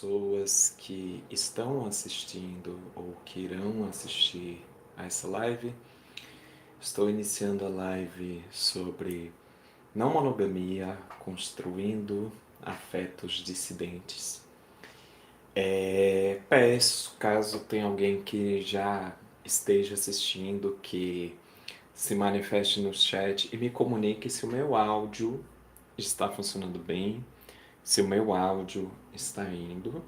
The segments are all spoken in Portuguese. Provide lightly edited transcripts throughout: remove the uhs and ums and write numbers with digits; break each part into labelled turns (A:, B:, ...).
A: Pessoas que estão assistindo ou que irão assistir a essa live. Estou iniciando a live sobre não monogamia, construindo afetos dissidentes. Peço, caso tenha alguém que já esteja assistindo, que se manifeste no chat e me comunique se o meu áudio está funcionando bem, se o meu áudio está indo.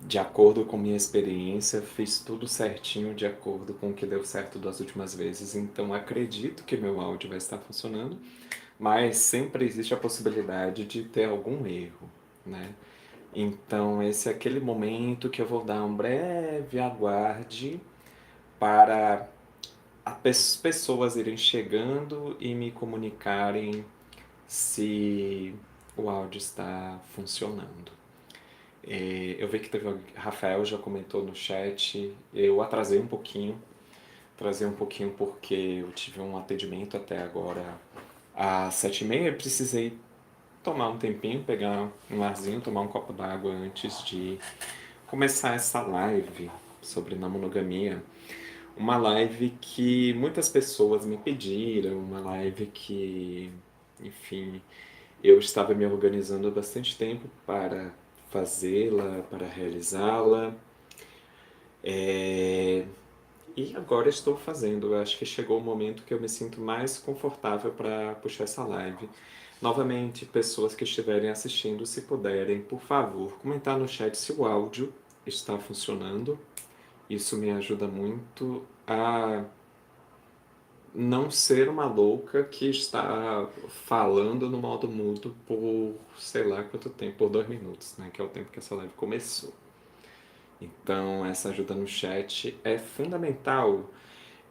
A: De acordo com minha experiência, fiz tudo certinho de acordo com o que deu certo das últimas vezes, então acredito que meu áudio vai estar funcionando, mas sempre existe a possibilidade de ter algum erro, né? Então esse é aquele momento que eu vou dar um breve aguarde para as pessoas irem chegando e me comunicarem se o áudio está funcionando. Eu vi que teve Rafael já comentou no chat. Eu atrasei um pouquinho porque eu tive um atendimento até agora às 7h30. Eu precisei tomar um tempinho, pegar um arzinho, tomar um copo d'água antes de começar essa live sobre não monogamia. Uma live que muitas pessoas me pediram, uma live que, enfim, eu estava me organizando há bastante tempo para fazê-la, para realizá-la. E agora estou fazendo. Eu acho que chegou o momento que eu me sinto mais confortável para puxar essa live. Novamente, pessoas que estiverem assistindo, se puderem, por favor, comentar no chat se o áudio está funcionando. Isso me ajuda muito a não ser uma louca que está falando no modo mudo por sei lá quanto tempo, por 2 minutos, né? Que é o tempo que essa live começou. Então, essa ajuda no chat é fundamental.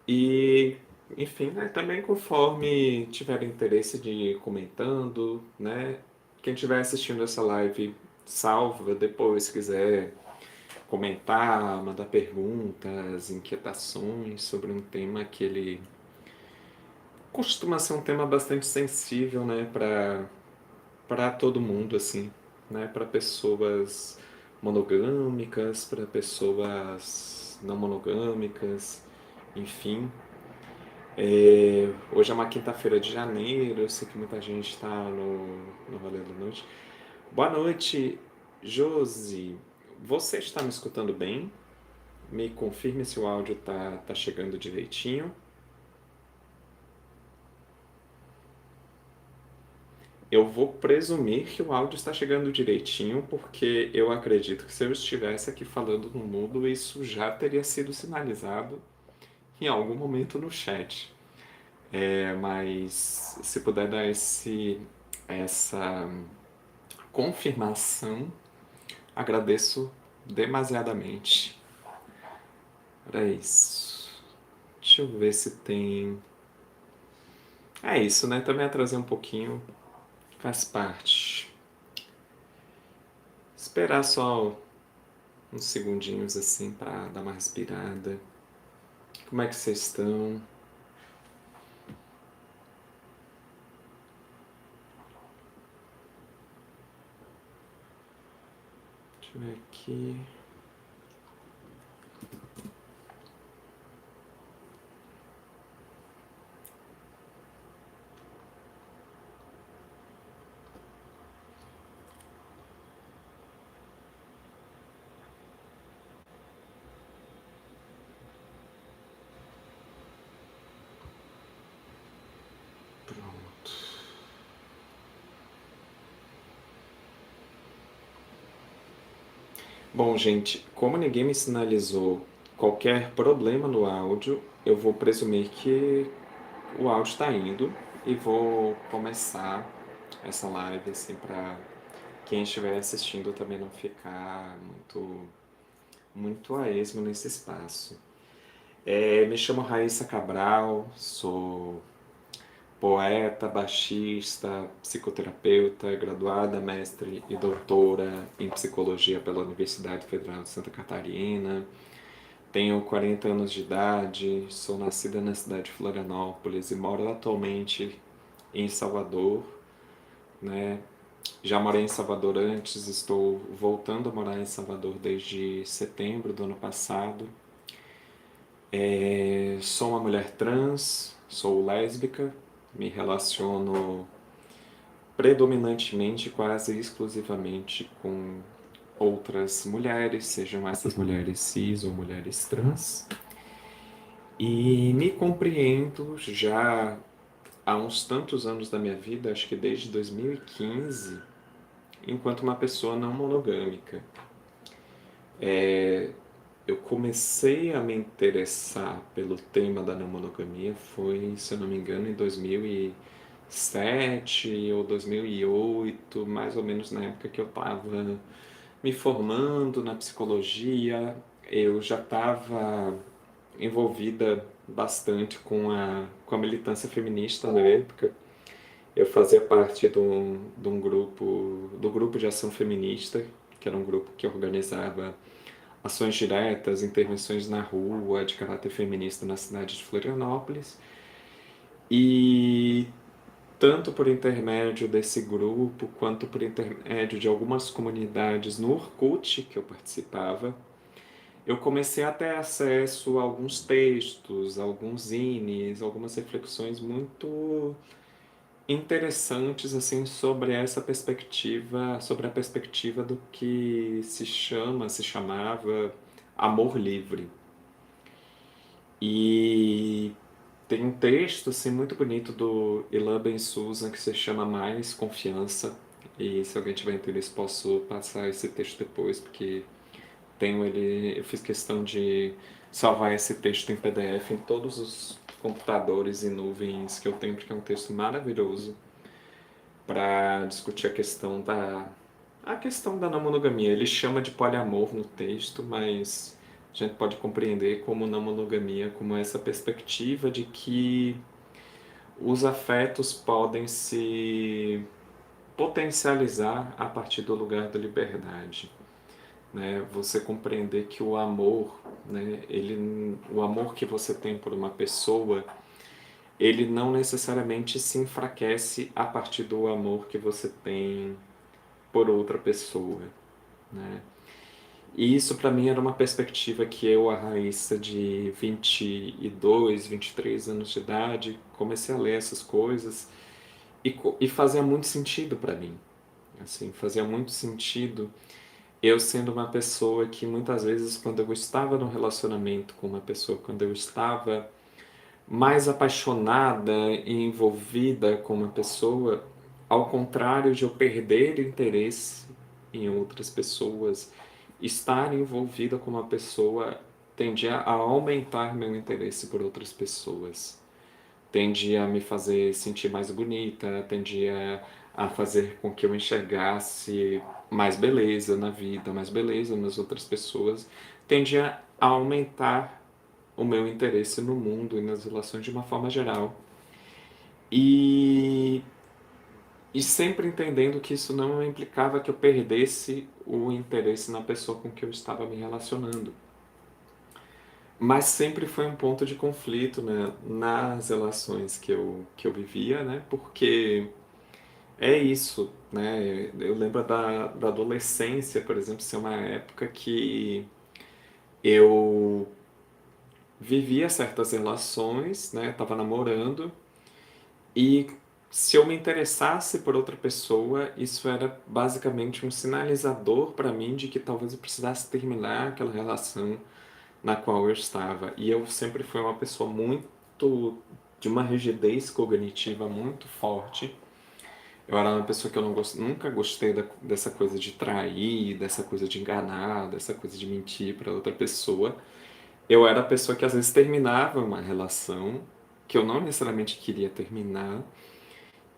A: E, enfim, né, também conforme tiver interesse de ir comentando, né? Quem estiver assistindo essa live, salva depois, se quiser comentar, mandar perguntas, inquietações sobre um tema que ele costuma ser um tema bastante sensível, né, para todo mundo, assim, né, para pessoas monogâmicas, para pessoas não monogâmicas, enfim. Hoje é uma quinta-feira de janeiro, eu sei que muita gente está no rolê da noite. Boa noite, Josi. Você está me escutando bem? Me confirme se o áudio tá chegando direitinho. Eu vou presumir que o áudio está chegando direitinho, porque eu acredito que se eu estivesse aqui falando no mudo, isso já teria sido sinalizado em algum momento no chat. Mas se puder dar essa confirmação, agradeço demasiadamente. Era isso. Deixa eu ver se tem. É isso, né? Também atrasei um pouquinho, faz parte. Esperar só uns segundinhos assim para dar uma respirada. Como é que vocês estão? Deixa eu ver aqui. Pronto. Bom, gente, como ninguém me sinalizou qualquer problema no áudio, eu vou presumir que o áudio está indo e vou começar essa live assim para quem estiver assistindo também não ficar muito a esmo nesse espaço. Me chamo Raíssa Cabral, sou poeta, baixista, psicoterapeuta, graduada, mestre e doutora em psicologia pela Universidade Federal de Santa Catarina. Tenho 40 anos de idade, sou nascida na cidade de Florianópolis e moro atualmente em Salvador, né? Já morei em Salvador antes, estou voltando a morar em Salvador desde setembro do ano passado. Sou uma mulher trans, sou lésbica, me relaciono predominantemente, quase exclusivamente com outras mulheres, sejam essas mulheres cis ou mulheres trans. E me compreendo já há uns tantos anos da minha vida, acho que desde 2015, enquanto uma pessoa não monogâmica. Eu comecei a me interessar pelo tema da não monogamia foi, se eu não me engano, em 2007 ou 2008, mais ou menos na época que eu estava me formando na psicologia. Eu já estava envolvida bastante com a militância feminista na época. Eu fazia parte de um grupo, do grupo de ação feminista, que era um grupo que organizava ações diretas, intervenções na rua de caráter feminista na cidade de Florianópolis. E tanto por intermédio desse grupo, quanto por intermédio de algumas comunidades no Orkut que eu participava, eu comecei a ter acesso a alguns textos, alguns zines, algumas reflexões muito interessantes assim sobre essa perspectiva, sobre a perspectiva do que se chamava amor livre. E tem um texto assim muito bonito do Ilan Ben Susan que se chama Mais Confiança. E se alguém tiver interesse, posso passar esse texto depois, porque tenho ele, eu fiz questão de salvar esse texto em PDF em todos os computadores e nuvens que eu tenho, porque é um texto maravilhoso para discutir a questão da não monogamia. Ele chama de poliamor no texto, mas a gente pode compreender como não monogamia, como essa perspectiva de que os afetos podem se potencializar a partir do lugar da liberdade, né? Você compreender que o amor, né, o amor que você tem por uma pessoa, ele não necessariamente se enfraquece a partir do amor que você tem por outra pessoa, né? E isso para mim era uma perspectiva que eu, a Raíssa de 22, 23 anos de idade, comecei a ler essas coisas e fazia muito sentido para mim. Assim, fazia muito sentido eu sendo uma pessoa que muitas vezes quando eu estava no relacionamento com uma pessoa, quando eu estava mais apaixonada e envolvida com uma pessoa, ao contrário de eu perder interesse em outras pessoas, estar envolvida com uma pessoa tendia a aumentar meu interesse por outras pessoas. Tendia a me fazer sentir mais bonita, tendia a fazer com que eu enxergasse mais beleza na vida, mais beleza nas outras pessoas, tendia a aumentar o meu interesse no mundo e nas relações de uma forma geral. E, e sempre entendendo que isso não implicava que eu perdesse o interesse na pessoa com que eu estava me relacionando. Mas sempre foi um ponto de conflito, né, nas relações que eu vivia, né, porque é isso, né, eu lembro da adolescência, por exemplo, ser uma época que eu vivia certas relações, né, estava namorando, e se eu me interessasse por outra pessoa, isso era basicamente um sinalizador para mim de que talvez eu precisasse terminar aquela relação na qual eu estava. E eu sempre fui uma pessoa muito de uma rigidez cognitiva muito forte. Eu era uma pessoa que eu nunca gostei dessa coisa de trair, dessa coisa de enganar, dessa coisa de mentir para outra pessoa. Eu era a pessoa que às vezes terminava uma relação que eu não necessariamente queria terminar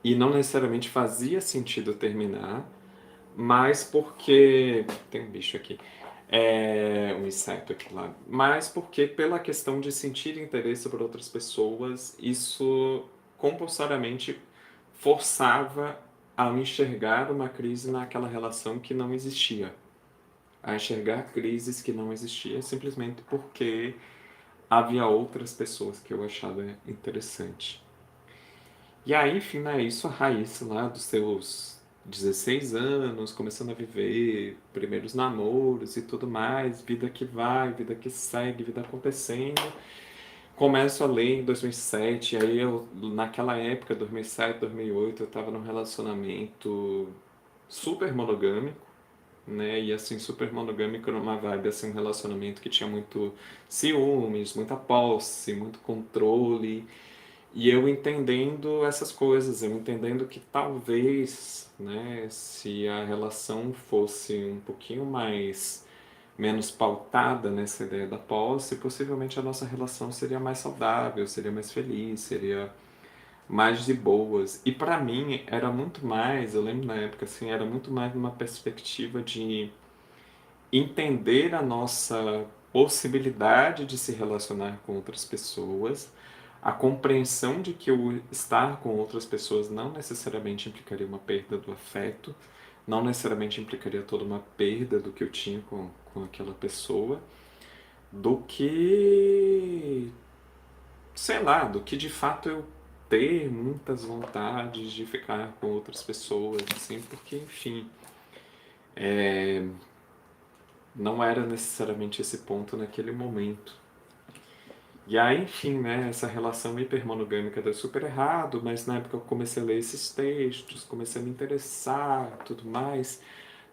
A: e não necessariamente fazia sentido terminar, mas porque tem um bicho aqui, um inseto aqui do lado, mas porque pela questão de sentir interesse por outras pessoas, isso compulsoriamente forçava a enxergar uma crise naquela relação que não existia, a enxergar crises que não existiam simplesmente porque havia outras pessoas que eu achava interessante. E aí, enfim, né, isso a Raíssa lá dos seus 16 anos, começando a viver primeiros namoros e tudo mais, vida que vai, vida que segue, vida acontecendo. Começo a ler em 2007, aí eu, naquela época, 2007, 2008, eu estava num relacionamento super monogâmico, né? E assim, super monogâmico numa vibe, assim, um relacionamento que tinha muito ciúmes, muita posse, muito controle. E eu entendendo essas coisas, eu entendendo que talvez, né, se a relação fosse um pouquinho mais menos pautada nessa ideia da posse, possivelmente a nossa relação seria mais saudável, seria mais feliz, seria mais de boas. E para mim era muito mais, eu lembro na época assim, era muito mais uma perspectiva de entender a nossa possibilidade de se relacionar com outras pessoas, a compreensão de que o estar com outras pessoas não necessariamente implicaria uma perda do afeto, não necessariamente implicaria toda uma perda do que eu tinha com aquela pessoa, do que, sei lá, do que de fato eu ter muitas vontades de ficar com outras pessoas, assim, porque, enfim, não era necessariamente esse ponto naquele momento. E aí, enfim, né, essa relação hipermonogâmica deu super errado, mas na época eu comecei a ler esses textos, comecei a me interessar, tudo mais.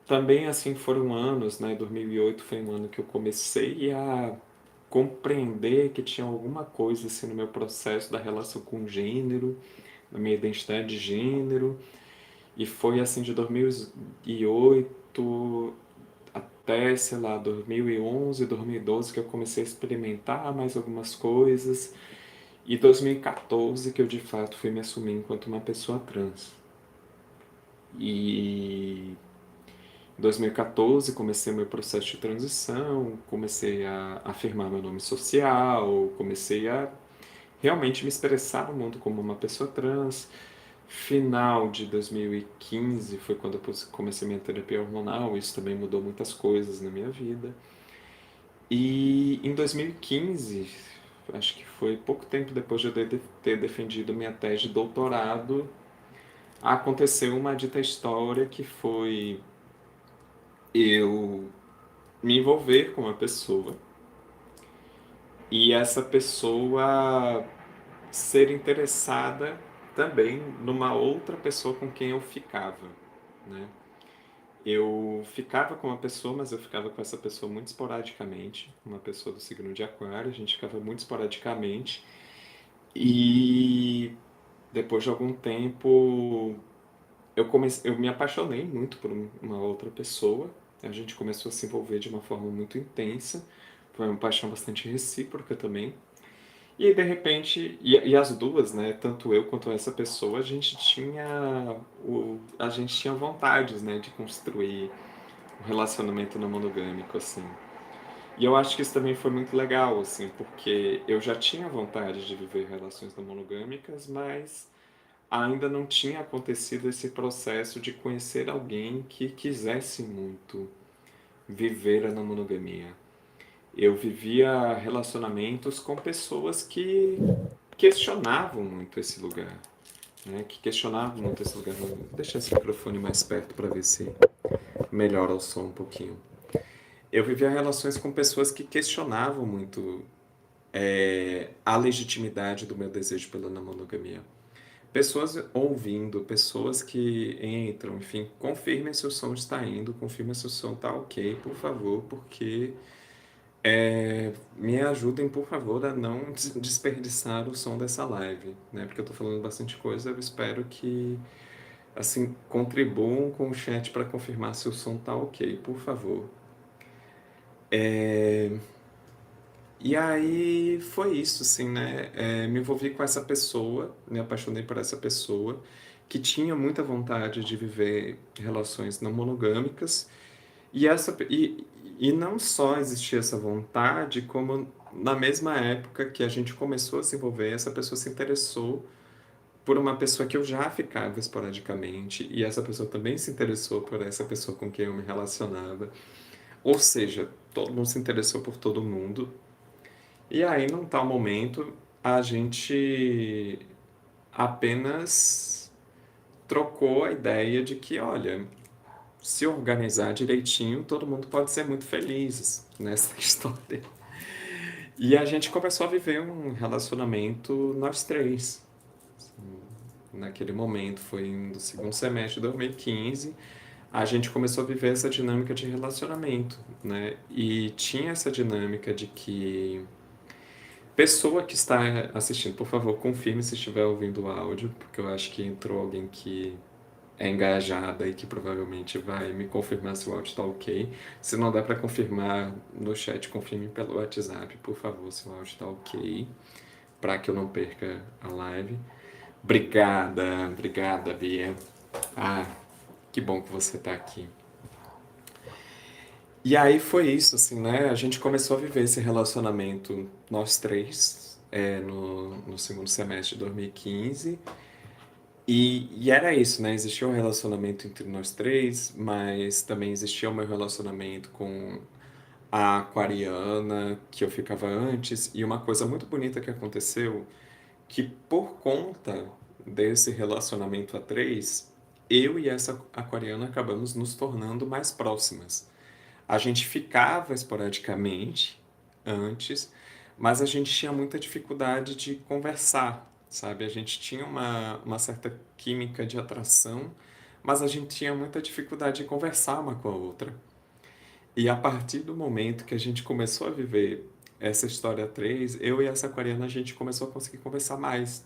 A: Também, assim, foram anos, né, 2008 foi um ano que eu comecei a compreender que tinha alguma coisa, assim, no meu processo da relação com o gênero, na minha identidade de gênero, e foi, assim, de 2008 até, sei lá, 2011, 2012 que eu comecei a experimentar mais algumas coisas. E 2014 que eu de fato fui me assumir enquanto uma pessoa trans. E em 2014 comecei meu processo de transição, comecei a afirmar meu nome social, comecei a realmente me expressar no mundo como uma pessoa trans. Final de 2015 foi quando eu comecei minha terapia hormonal, isso também mudou muitas coisas na minha vida. E em 2015, acho que foi pouco tempo depois de eu ter defendido minha tese de doutorado, aconteceu uma dita história que foi eu me envolver com uma pessoa e essa pessoa ser interessada também numa outra pessoa com quem eu ficava, né? Eu ficava com uma pessoa, mas eu ficava com essa pessoa muito esporadicamente, uma pessoa do signo de Aquário, a gente ficava muito esporadicamente. E depois de algum tempo, eu me apaixonei muito por uma outra pessoa. A gente começou a se envolver de uma forma muito intensa. Foi uma paixão bastante recíproca também. E aí, de repente, e as duas, né, tanto eu quanto essa pessoa, a gente tinha vontades, né, de construir um relacionamento não monogâmico, assim. E eu acho que isso também foi muito legal, assim, porque eu já tinha vontade de viver relações não monogâmicas, mas ainda não tinha acontecido esse processo de conhecer alguém que quisesse muito viver a não monogamia. Eu vivia relacionamentos com pessoas que questionavam muito esse lugar, né? Que questionavam muito esse lugar. Vou deixar esse microfone mais perto para ver se melhora o som um pouquinho. Eu vivia relações com pessoas que questionavam muito a legitimidade do meu desejo pela não monogamia. Pessoas ouvindo, pessoas que entram, enfim, confirmem se o som está indo, confirmem se o som está ok, por favor, porque me ajudem, por favor, a não desperdiçar o som dessa live, né? Porque eu estou falando bastante coisa, eu espero que, assim, contribuam com o chat para confirmar se o som está ok, por favor. E aí foi isso, assim, né? Me envolvi com essa pessoa, me apaixonei por essa pessoa, que tinha muita vontade de viver relações não monogâmicas, e não só existia essa vontade, como na mesma época que a gente começou a se envolver, essa pessoa se interessou por uma pessoa que eu já ficava esporadicamente, e essa pessoa também se interessou por essa pessoa com quem eu me relacionava. Ou seja, todo mundo se interessou por todo mundo. E aí, num tal momento, a gente apenas trocou a ideia de que, olha, se organizar direitinho, todo mundo pode ser muito feliz nessa história. E a gente começou a viver um relacionamento nós três. Naquele momento, foi no segundo semestre de 2015, a gente começou a viver essa dinâmica de relacionamento, né? E tinha essa dinâmica de que pessoa que está assistindo, por favor, confirme se estiver ouvindo o áudio, porque eu acho que entrou alguém que é engajada e que provavelmente vai me confirmar se o áudio está ok. Se não dá para confirmar no chat, confirme pelo WhatsApp, por favor, se o áudio está ok, para que eu não perca a live. Obrigada, Bia. Ah, que bom que você está aqui. E aí foi isso, assim, né? A gente começou a viver esse relacionamento, nós três, no segundo semestre de 2015. E era isso, né? Existia um relacionamento entre nós três, mas também existia o meu relacionamento com a aquariana, que eu ficava antes. E uma coisa muito bonita que aconteceu, que por conta desse relacionamento a três, eu e essa aquariana acabamos nos tornando mais próximas. A gente ficava esporadicamente antes, mas a gente tinha muita dificuldade de conversar, sabe? A gente tinha uma certa química de atração, mas a gente tinha muita dificuldade de conversar uma com a outra. E a partir do momento que a gente começou a viver essa história 3, eu e essa aquariana a gente começou a conseguir conversar mais,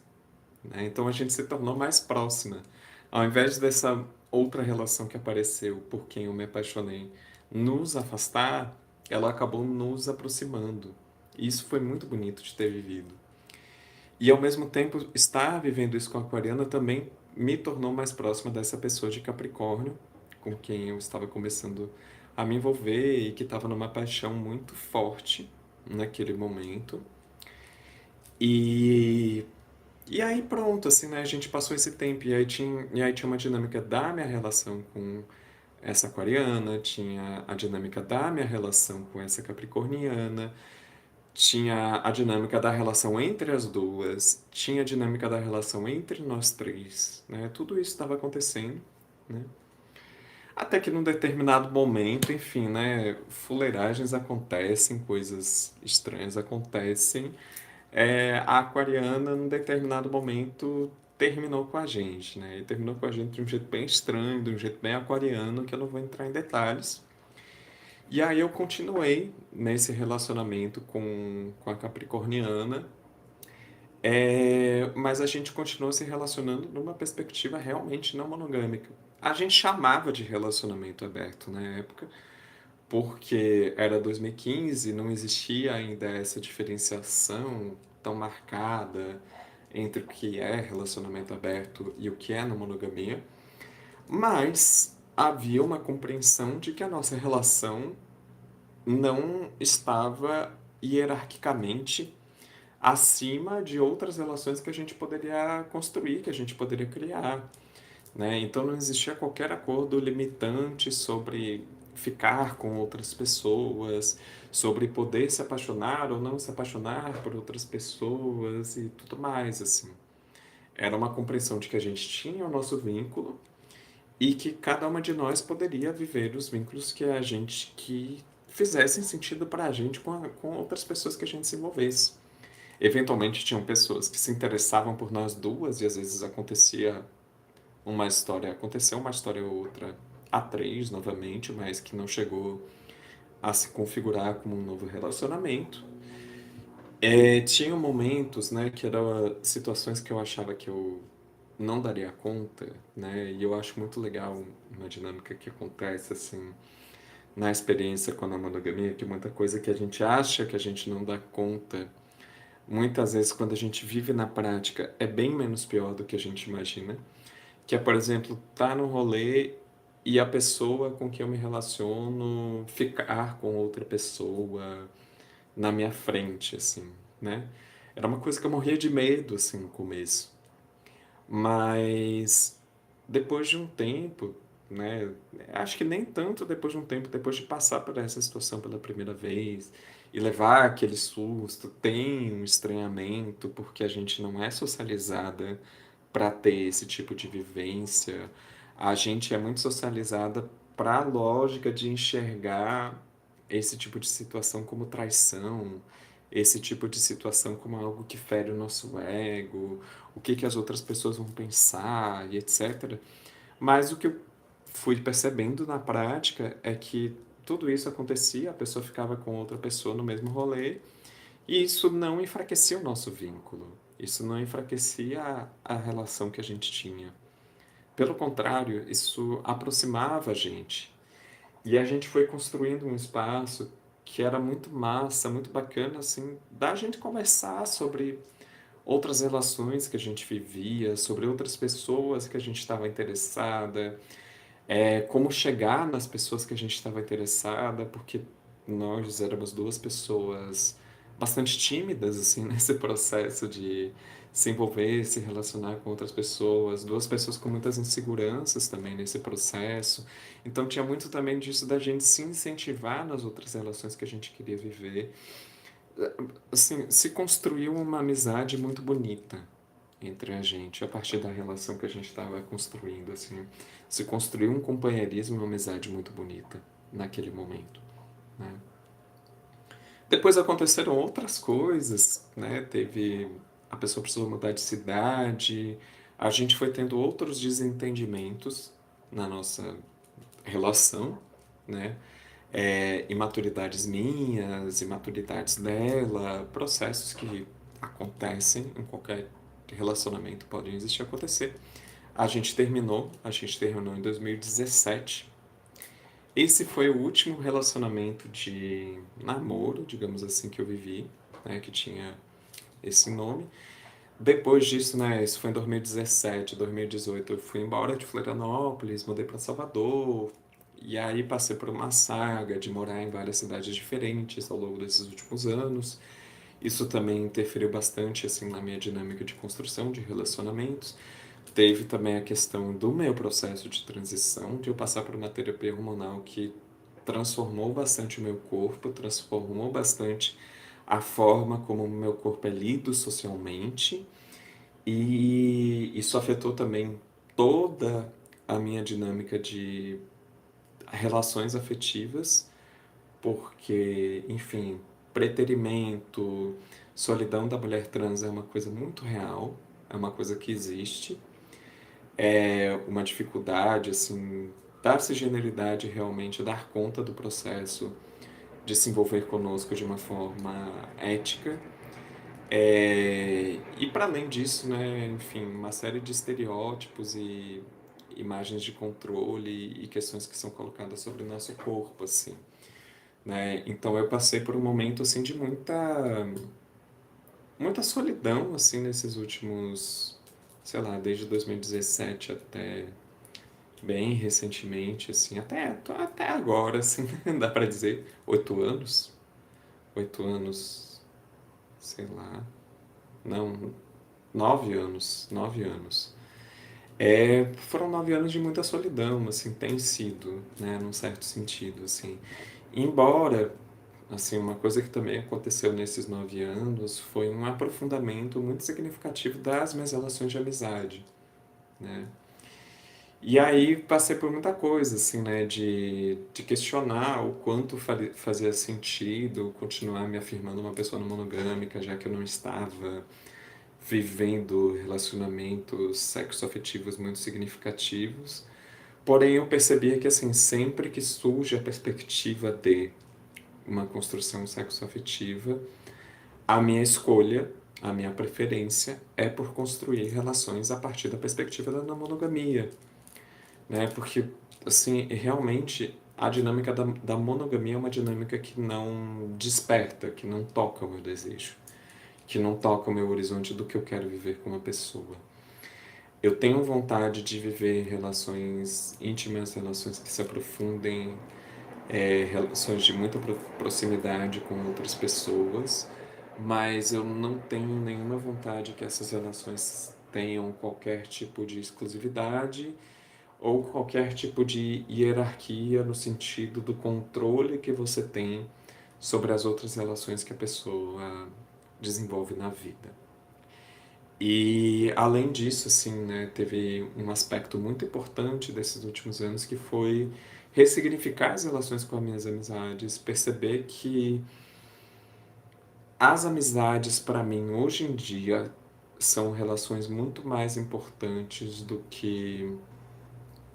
A: né? Então a gente se tornou mais próxima. Ao invés dessa outra relação que apareceu por quem eu me apaixonei nos afastar, ela acabou nos aproximando. E isso foi muito bonito de ter vivido. E ao mesmo tempo, estar vivendo isso com a aquariana também me tornou mais próxima dessa pessoa de Capricórnio, com quem eu estava começando a me envolver e que estava numa paixão muito forte naquele momento. E e aí pronto, assim, né? A gente passou esse tempo e aí tinha uma dinâmica da minha relação com essa aquariana, tinha a dinâmica da minha relação com essa capricorniana, tinha a dinâmica da relação entre as duas, tinha a dinâmica da relação entre nós três, né? Tudo isso estava acontecendo, né? Até que num determinado momento, enfim, né? Fuleiragens acontecem, coisas estranhas acontecem, a aquariana, num determinado momento, terminou com a gente, né? E terminou com a gente de um jeito bem estranho, de um jeito bem aquariano, que eu não vou entrar em detalhes. E aí eu continuei nesse relacionamento com a capricorniana, mas a gente continuou se relacionando numa perspectiva realmente não monogâmica. A gente chamava de relacionamento aberto na época, porque era 2015, não existia ainda essa diferenciação tão marcada entre o que é relacionamento aberto e o que é não monogamia, mas havia uma compreensão de que a nossa relação não estava hierarquicamente acima de outras relações que a gente poderia construir, que a gente poderia criar, né? Então não existia qualquer acordo limitante sobre ficar com outras pessoas, sobre poder se apaixonar ou não se apaixonar por outras pessoas e tudo mais, assim. Era uma compreensão de que a gente tinha o nosso vínculo e que cada uma de nós poderia viver os vínculos que fizessem sentido para a gente com outras pessoas que a gente se envolvesse. Eventualmente tinham pessoas que se interessavam por nós duas e às vezes aconteceu uma história ou outra a três novamente, mas que não chegou a se configurar como um novo relacionamento. Tinha momentos, né, que eram situações que eu achava que eu não daria conta, né, e eu acho muito legal uma dinâmica que acontece, assim, na experiência com a monogamia, que muita coisa que a gente acha que a gente não dá conta, muitas vezes quando a gente vive na prática é bem menos pior do que a gente imagina. Que é, por exemplo, estar no rolê e a pessoa com quem eu me relaciono ficar com outra pessoa na minha frente, assim, né? Era uma coisa que eu morria de medo, assim, no começo. Mas depois de um tempo, né? Acho que nem tanto depois de um tempo, depois de passar por essa situação pela primeira vez e levar aquele susto, tem um estranhamento, porque a gente não é socializada para ter esse tipo de vivência. A gente é muito socializada para a lógica de enxergar esse tipo de situação como traição, esse tipo de situação como algo que fere o nosso ego, o que que as outras pessoas vão pensar e etc. Mas o que eu fui percebendo na prática é que tudo isso acontecia, a pessoa ficava com outra pessoa no mesmo rolê, e isso não enfraquecia o nosso vínculo. Isso não enfraquecia a relação que a gente tinha. Pelo contrário, isso aproximava a gente. E a gente foi construindo um espaço que era muito massa, muito bacana, assim, da gente conversar sobre outras relações que a gente vivia, sobre outras pessoas que a gente estava interessada, como chegar nas pessoas que a gente estava interessada, porque nós éramos duas pessoas bastante tímidas, assim, nesse processo de se envolver, se relacionar com outras pessoas, duas pessoas com muitas inseguranças também nesse processo. Então tinha muito também disso da gente se incentivar nas outras relações que a gente queria viver. Assim, se construiu uma amizade muito bonita entre a gente, a partir da relação que a gente estava construindo, assim, se construiu um companheirismo e uma amizade muito bonita naquele momento, né? Depois aconteceram outras coisas, né? A pessoa precisou mudar de cidade, a gente foi tendo outros desentendimentos na nossa relação, né? Imaturidades minhas, imaturidades dela, processos que acontecem em qualquer relacionamento, podem existir e acontecer. A gente terminou em 2017. Esse foi o último relacionamento de namoro, digamos assim, que eu vivi, né, que tinha esse nome. Depois disso, né, isso foi em 2017, 2018, eu fui embora de Florianópolis, mudei para Salvador, e aí passei por uma saga de morar em várias cidades diferentes ao longo desses últimos anos. Isso também interferiu bastante assim na minha dinâmica de construção de relacionamentos. Teve também a questão do meu processo de transição, de eu passar por uma terapia hormonal que transformou bastante o meu corpo, transformou bastante a forma como o meu corpo é lido socialmente, e isso afetou também toda a minha dinâmica de relações afetivas, porque, enfim, preterimento, solidão da mulher trans é uma coisa muito real, é uma coisa que existe, é uma dificuldade, assim, dar cisgeneridade realmente, dar conta do processo de se envolver conosco de uma forma ética. E para além disso, né, enfim, uma série de estereótipos e imagens de controle e questões que são colocadas sobre o nosso corpo, assim, né? Então eu passei por um momento assim de muita solidão assim nesses últimos, sei lá, desde 2017 até bem recentemente, assim, até agora, assim, dá para dizer, 8 anos, 8 anos, sei lá, não, 9 anos, 9 anos. Foram 9 anos de muita solidão, assim, tem sido, né, num certo sentido, assim. Embora, assim, uma coisa que também aconteceu nesses 9 anos foi um aprofundamento muito significativo das minhas relações de amizade, né? E aí passei por muita coisa, assim, né, de questionar o quanto fazia sentido continuar me afirmando uma pessoa não monogâmica, já que eu não estava vivendo relacionamentos sexoafetivos muito significativos. Porém, eu percebia que, assim, sempre que surge a perspectiva de uma construção sexoafetiva, a minha escolha, a minha preferência é por construir relações a partir da perspectiva da não monogamia, né? Porque, assim, realmente a dinâmica da monogamia é uma dinâmica que não desperta, que não toca o meu desejo, que não toca o meu horizonte do que eu quero viver com uma pessoa. Eu tenho vontade de viver relações íntimas, relações que se aprofundem, relações de muita proximidade com outras pessoas, mas eu não tenho nenhuma vontade que essas relações tenham qualquer tipo de exclusividade ou qualquer tipo de hierarquia no sentido do controle que você tem sobre as outras relações que a pessoa desenvolve na vida. E além disso, assim, né, teve um aspecto muito importante desses últimos anos que foi ressignificar as relações com as minhas amizades, perceber que as amizades para mim hoje em dia são relações muito mais importantes do que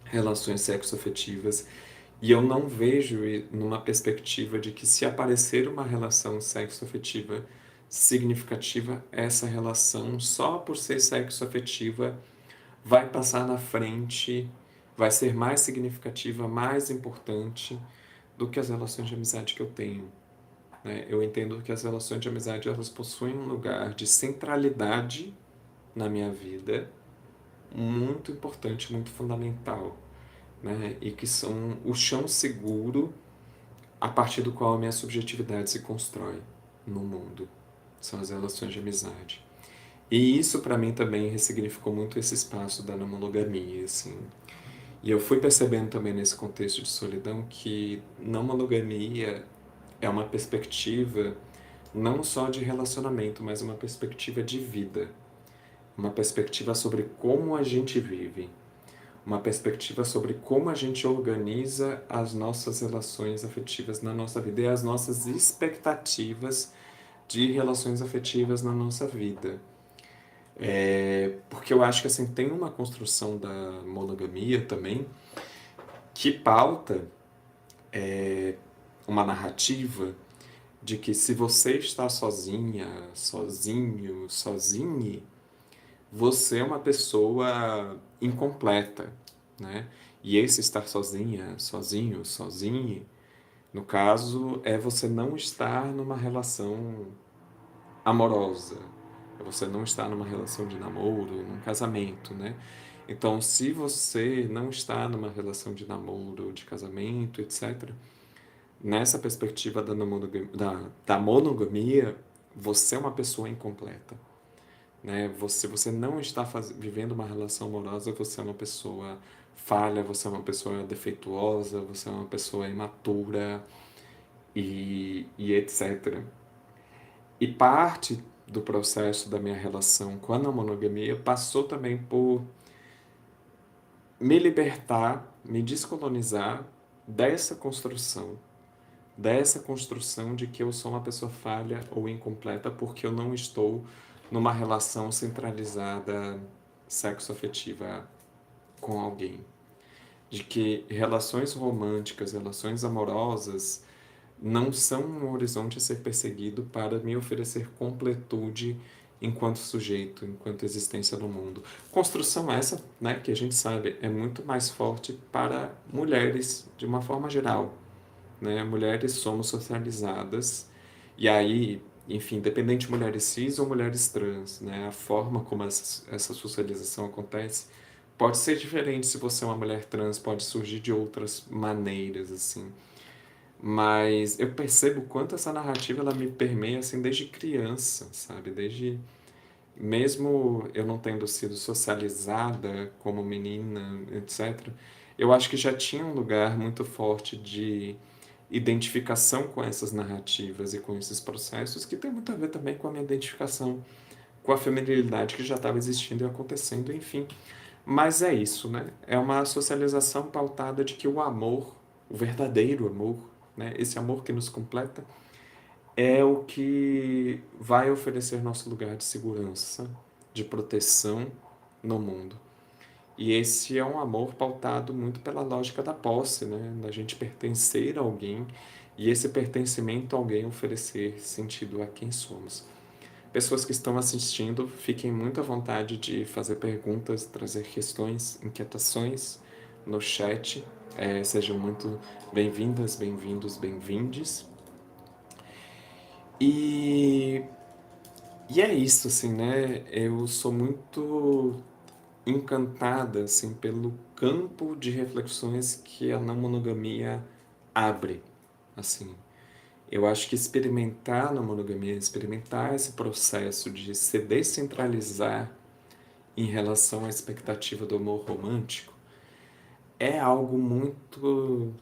A: relações sexoafetivas. E eu não vejo numa perspectiva de que se aparecer uma relação sexoafetiva significativa, essa relação, só por ser sexoafetiva, vai passar na frente, vai ser mais significativa, mais importante do que as relações de amizade que eu tenho, né? Eu entendo que as relações de amizade elas possuem um lugar de centralidade na minha vida muito importante, muito fundamental, né? E que são o chão seguro a partir do qual a minha subjetividade se constrói no mundo. São as relações de amizade. E isso para mim também ressignificou muito esse espaço da não monogamia, assim. E eu fui percebendo também nesse contexto de solidão que não monogamia é uma perspectiva não só de relacionamento, mas uma perspectiva de vida, uma perspectiva sobre como a gente vive, uma perspectiva sobre como a gente organiza as nossas relações afetivas na nossa vida e as nossas expectativas de relações afetivas na nossa vida. Porque eu acho que assim, tem uma construção da monogamia também que pauta uma narrativa de que se você está sozinha, sozinho, sozinhe, você é uma pessoa incompleta, né? E esse estar sozinha, sozinho, sozinhe, no caso, é você não estar numa relação amorosa, é você não estar numa relação de namoro, num casamento, né? Então, se você não está numa relação de namoro, de casamento, etc., nessa perspectiva da monogamia, você é uma pessoa incompleta, né? Você não está vivendo uma relação amorosa, você é uma pessoa falha, você é uma pessoa defeituosa, você é uma pessoa imatura e etc. E parte do processo da minha relação com a não monogamia passou também por me libertar, me descolonizar dessa construção de que eu sou uma pessoa falha ou incompleta porque eu não estou numa relação centralizada sexoafetiva com alguém. De que relações românticas, relações amorosas não são um horizonte a ser perseguido para me oferecer completude enquanto sujeito, enquanto existência no mundo. Construção essa, né, que a gente sabe é muito mais forte para mulheres de uma forma geral, né? Mulheres somos socializadas e aí, enfim, independente de mulheres cis ou mulheres trans, né? A forma como essa socialização acontece pode ser diferente se você é uma mulher trans, pode surgir de outras maneiras, assim. Mas eu percebo quanto essa narrativa ela me permeia assim desde criança, sabe? Desde mesmo eu não tendo sido socializada como menina, etc. Eu acho que já tinha um lugar muito forte de identificação com essas narrativas e com esses processos que tem muito a ver também com a minha identificação com a feminilidade que já estava existindo e acontecendo, enfim. Mas é isso, né? É uma socialização pautada de que o amor, o verdadeiro amor, né? Esse amor que nos completa, é o que vai oferecer nosso lugar de segurança, de proteção no mundo. E esse é um amor pautado muito pela lógica da posse, né? Da gente pertencer a alguém e esse pertencimento a alguém oferecer sentido a quem somos. Pessoas que estão assistindo, fiquem muito à vontade de fazer perguntas, trazer questões, inquietações no chat. Sejam muito bem-vindas, bem-vindos, bem-vindes. E, e é isso, assim, né? Eu sou muito encantada, assim, pelo campo de reflexões que a não monogamia abre, assim. Eu acho que experimentar na monogamia, experimentar esse processo de se descentralizar em relação à expectativa do amor romântico é algo muito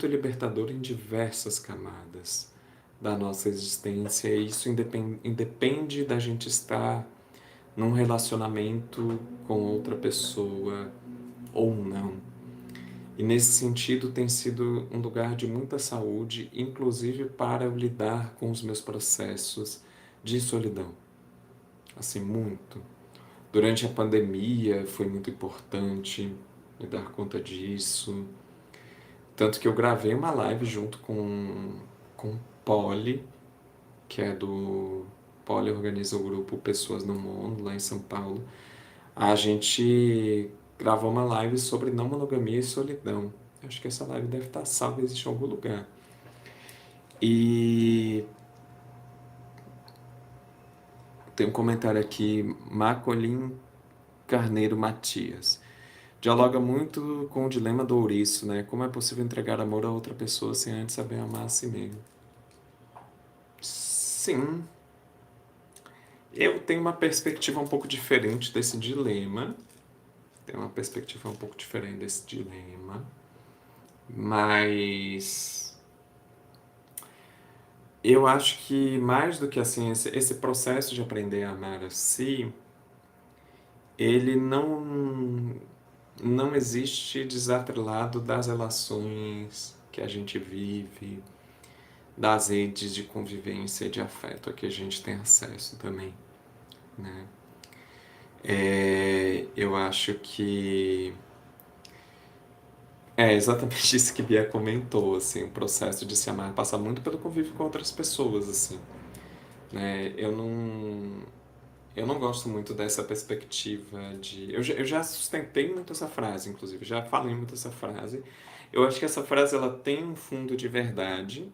A: libertador em diversas camadas da nossa existência. E isso independe da gente estar num relacionamento com outra pessoa ou não. E nesse sentido tem sido um lugar de muita saúde, inclusive para eu lidar com os meus processos de solidão. Assim, muito. Durante a pandemia foi muito importante me dar conta disso. Tanto que eu gravei uma live junto com o Poli, que é do... Poli organiza o grupo Pessoas no Mundo, lá em São Paulo. A gente gravou uma live sobre não monogamia e solidão. Acho que essa live deve estar salva, existe em algum lugar. E tem um comentário aqui, Macolim Carneiro Matias. Dialoga muito com o dilema do ouriço, né? Como é possível entregar amor a outra pessoa sem antes saber amar a si mesmo? Sim, eu tenho uma perspectiva um pouco diferente desse dilema. Tenho uma perspectiva um pouco diferente desse dilema. Mas eu acho que mais do que assim, esse processo de aprender a amar a si, ele não existe desatrelado das relações que a gente vive, das redes de convivência e de afeto a que a gente tem acesso também, né? Eu acho que é exatamente isso que Bia comentou, assim, o processo de se amar passa muito pelo convívio com outras pessoas, assim, né? Eu não gosto muito dessa perspectiva de... eu já sustentei muito essa frase, inclusive, já falei muito essa frase. Eu acho que essa frase ela tem um fundo de verdade,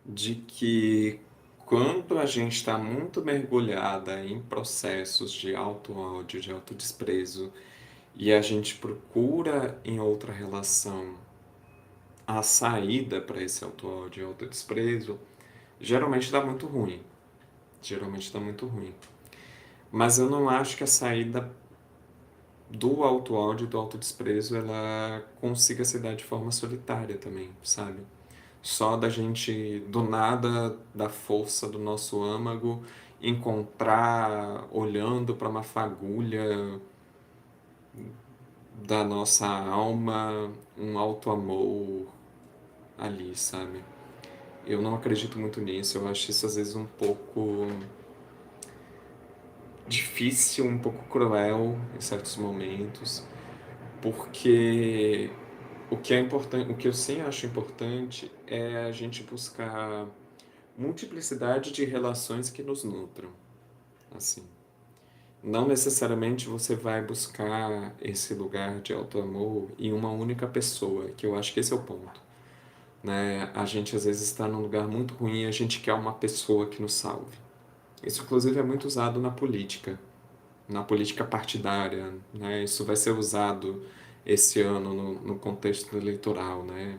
A: de que quando a gente está muito mergulhada em processos de auto-ódio, de autodesprezo, e a gente procura em outra relação a saída para esse auto-ódio e autodesprezo, geralmente dá muito ruim. Geralmente dá muito ruim. Mas eu não acho que a saída do auto-ódio e do autodesprezo ela consiga se dar de forma solitária também, sabe? Só da gente, do nada, da força do nosso âmago, encontrar, olhando para uma fagulha da nossa alma, um auto-amor ali, sabe? Eu não acredito muito nisso, eu acho isso às vezes um pouco difícil, um pouco cruel em certos momentos, porque o que é importante, o que eu sim acho importante é a gente buscar multiplicidade de relações que nos nutram, assim. Não necessariamente você vai buscar esse lugar de auto-amor em uma única pessoa, que eu acho que esse é o ponto, né? A gente às vezes está num lugar muito ruim e a gente quer uma pessoa que nos salve. Isso inclusive é muito usado na política partidária, né? Isso vai ser usado esse ano no contexto eleitoral, né?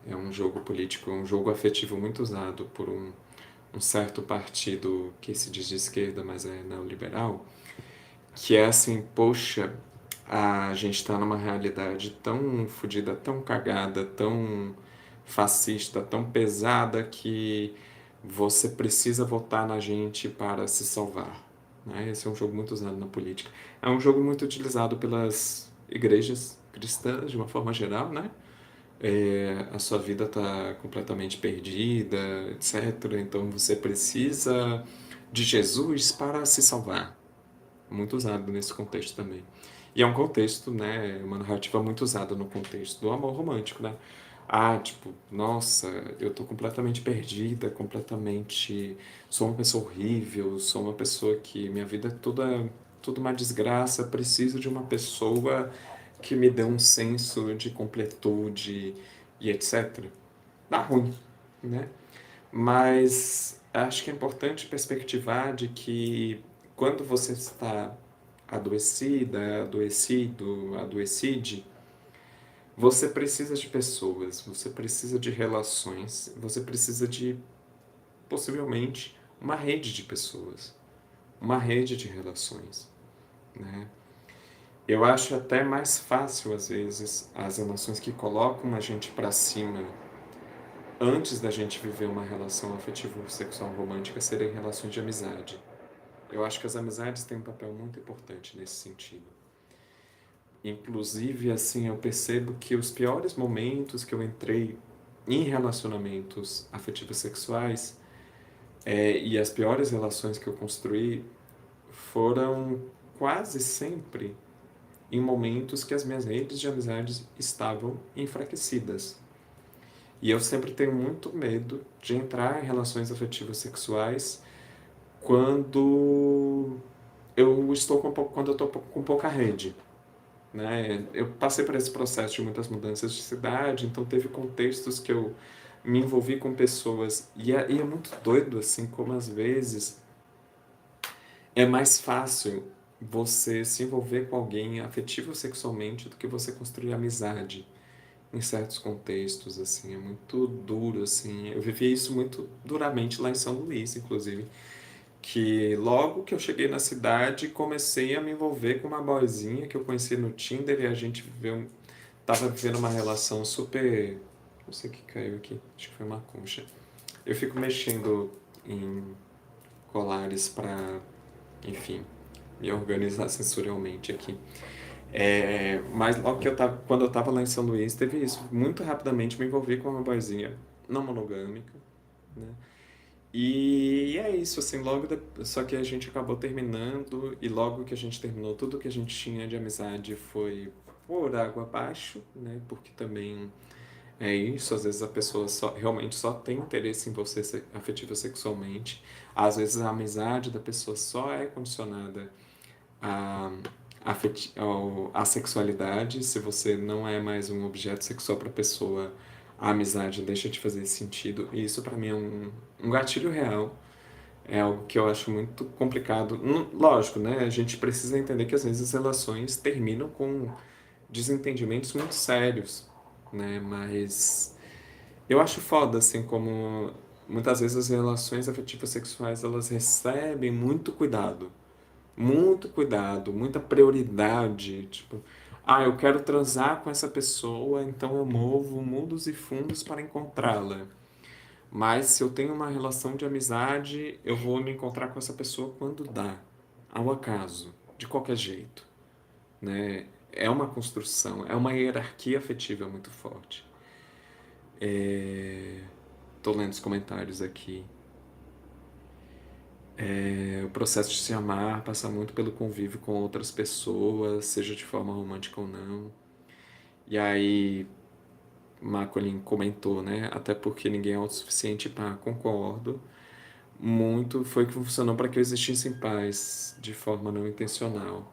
A: É um jogo político, um jogo afetivo muito usado por um certo partido que se diz de esquerda, mas é neoliberal, que é assim, poxa, a gente está numa realidade tão fodida, tão cagada, tão fascista, tão pesada que você precisa votar na gente para se salvar. Né? Esse é um jogo muito usado na política. É um jogo muito utilizado pelas igrejas cristãs, de uma forma geral, né? A sua vida está completamente perdida, etc. Então você precisa de Jesus para se salvar. Muito usado nesse contexto também. E é um contexto, né, uma narrativa muito usada no contexto do amor romântico, né? Ah, tipo, nossa, eu tô completamente perdida, completamente... Sou uma pessoa horrível, sou uma pessoa que... Minha vida é tudo uma desgraça, preciso de uma pessoa que me dê um senso de completude e etc. Dá ruim, né? Mas acho que é importante perspectivar de que quando você está adoecida, adoecido, adoecide, você precisa de pessoas, você precisa de relações, você precisa de, possivelmente, uma rede de pessoas, uma rede de relações, né? Eu acho até mais fácil, às vezes, as relações que colocam a gente para cima antes da gente viver uma relação afetivo-sexual romântica serem relações de amizade. Eu acho que as amizades têm um papel muito importante nesse sentido. Inclusive, assim, eu percebo que os piores momentos que eu entrei em relacionamentos afetivos sexuais e as piores relações que eu construí foram quase sempre em momentos que as minhas redes de amizades estavam enfraquecidas. E eu sempre tenho muito medo de entrar em relações afetivas sexuais quando quando eu estou com pouca rede, né? Eu passei por esse processo de muitas mudanças de cidade, então teve contextos que eu me envolvi com pessoas e é muito doido assim como às vezes é mais fácil você se envolver com alguém afetivo sexualmente do que você construir amizade em certos contextos, assim, é muito duro, assim. Eu vivi isso muito duramente lá em São Luís, inclusive, que logo que eu cheguei na cidade, comecei a me envolver com uma boyzinha que eu conheci no Tinder e a gente tava vivendo uma relação super, não sei o que caiu aqui, acho que foi uma concha. Eu fico mexendo em colares para, enfim, me organizar sensorialmente aqui. Mas logo que quando eu tava lá em São Luís, teve isso. Muito rapidamente me envolvi com uma boizinha não monogâmica, né? E é isso, assim, só que a gente acabou terminando, e logo que a gente terminou, tudo que a gente tinha de amizade foi por água abaixo, né? Porque também é isso, às vezes a pessoa realmente só tem interesse em você afetivo sexualmente. Às vezes a amizade da pessoa só é condicionada a, a sexualidade. Se você não é mais um objeto sexual para a pessoa, a amizade deixa de fazer sentido. E isso para mim é um gatilho real. É algo que eu acho muito complicado. Lógico, né? A gente precisa entender que às vezes as relações terminam com desentendimentos muito sérios, né? Mas eu acho foda, assim, como muitas vezes as relações afetivas sexuais elas recebem muito cuidado, muita prioridade, tipo, eu quero transar com essa pessoa, então eu movo mundos e fundos para encontrá-la. Mas se eu tenho uma relação de amizade, eu vou me encontrar com essa pessoa quando dá, ao acaso, de qualquer jeito, né? É uma construção, é uma hierarquia afetiva muito forte. Tô lendo os comentários aqui. O processo de se amar passa muito pelo convívio com outras pessoas, seja de forma romântica ou não. E aí, Macaulay comentou, né? Até porque ninguém é autossuficiente, pá, concordo. Muito foi o que funcionou para que eu existisse em paz, de forma não intencional.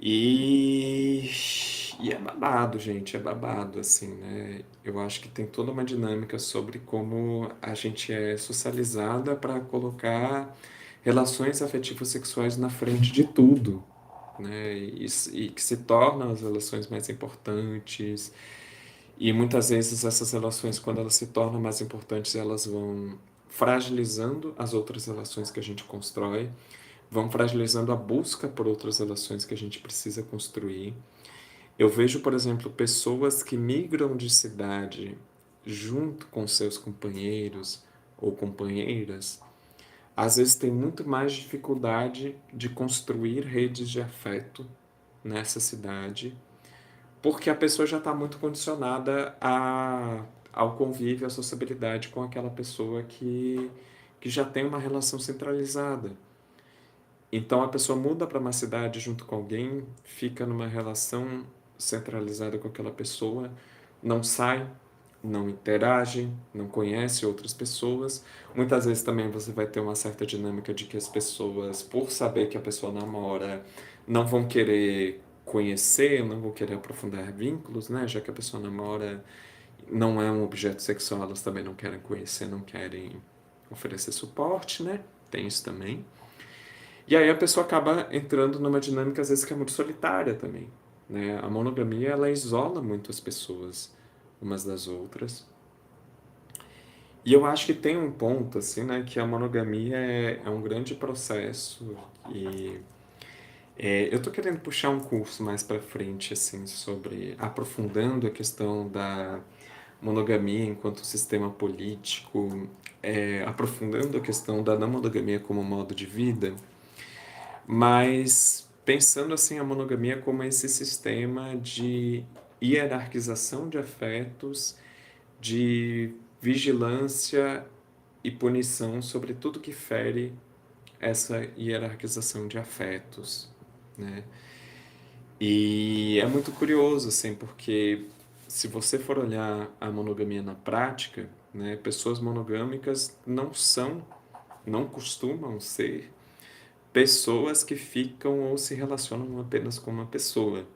A: E, e é babado, gente, é babado, assim, né? Eu acho que tem toda uma dinâmica sobre como a gente é socializada para colocar relações afetivas sexuais na frente de tudo, né? E que se tornam as relações mais importantes. E muitas vezes essas relações, quando elas se tornam mais importantes, elas vão fragilizando as outras relações que a gente constrói, vão fragilizando a busca por outras relações que a gente precisa construir. Eu vejo, por exemplo, pessoas que migram de cidade junto com seus companheiros ou companheiras, às vezes tem muito mais dificuldade de construir redes de afeto nessa cidade, porque a pessoa já está muito condicionada ao convívio, à sociabilidade com aquela pessoa que já tem uma relação centralizada. Então a pessoa muda para uma cidade junto com alguém, fica numa relação centralizada com aquela pessoa, não sai, não interage, não conhece outras pessoas. Muitas vezes também você vai ter uma certa dinâmica de que as pessoas, por saber que a pessoa namora, não vão querer conhecer, não vão querer aprofundar vínculos, né? Já que a pessoa namora, não é um objeto sexual, elas também não querem conhecer, não querem oferecer suporte, né? Tem isso também. E aí a pessoa acaba entrando numa dinâmica, às vezes, que é muito solitária também, né? A monogamia, ela isola muito as pessoas umas das outras. E eu acho que tem um ponto, assim, né, que a monogamia é um grande processo e eu tô querendo puxar um curso mais para frente, assim, sobre aprofundando a questão monogamia enquanto sistema político, aprofundando a questão da não monogamia como modo de vida, mas pensando assim a monogamia como esse sistema de hierarquização de afetos, de vigilância e punição sobre tudo que fere essa hierarquização de afetos, né? E é muito curioso, assim, porque se você for olhar a monogamia na prática, né, pessoas monogâmicas não costumam ser pessoas que ficam ou se relacionam apenas com uma pessoa.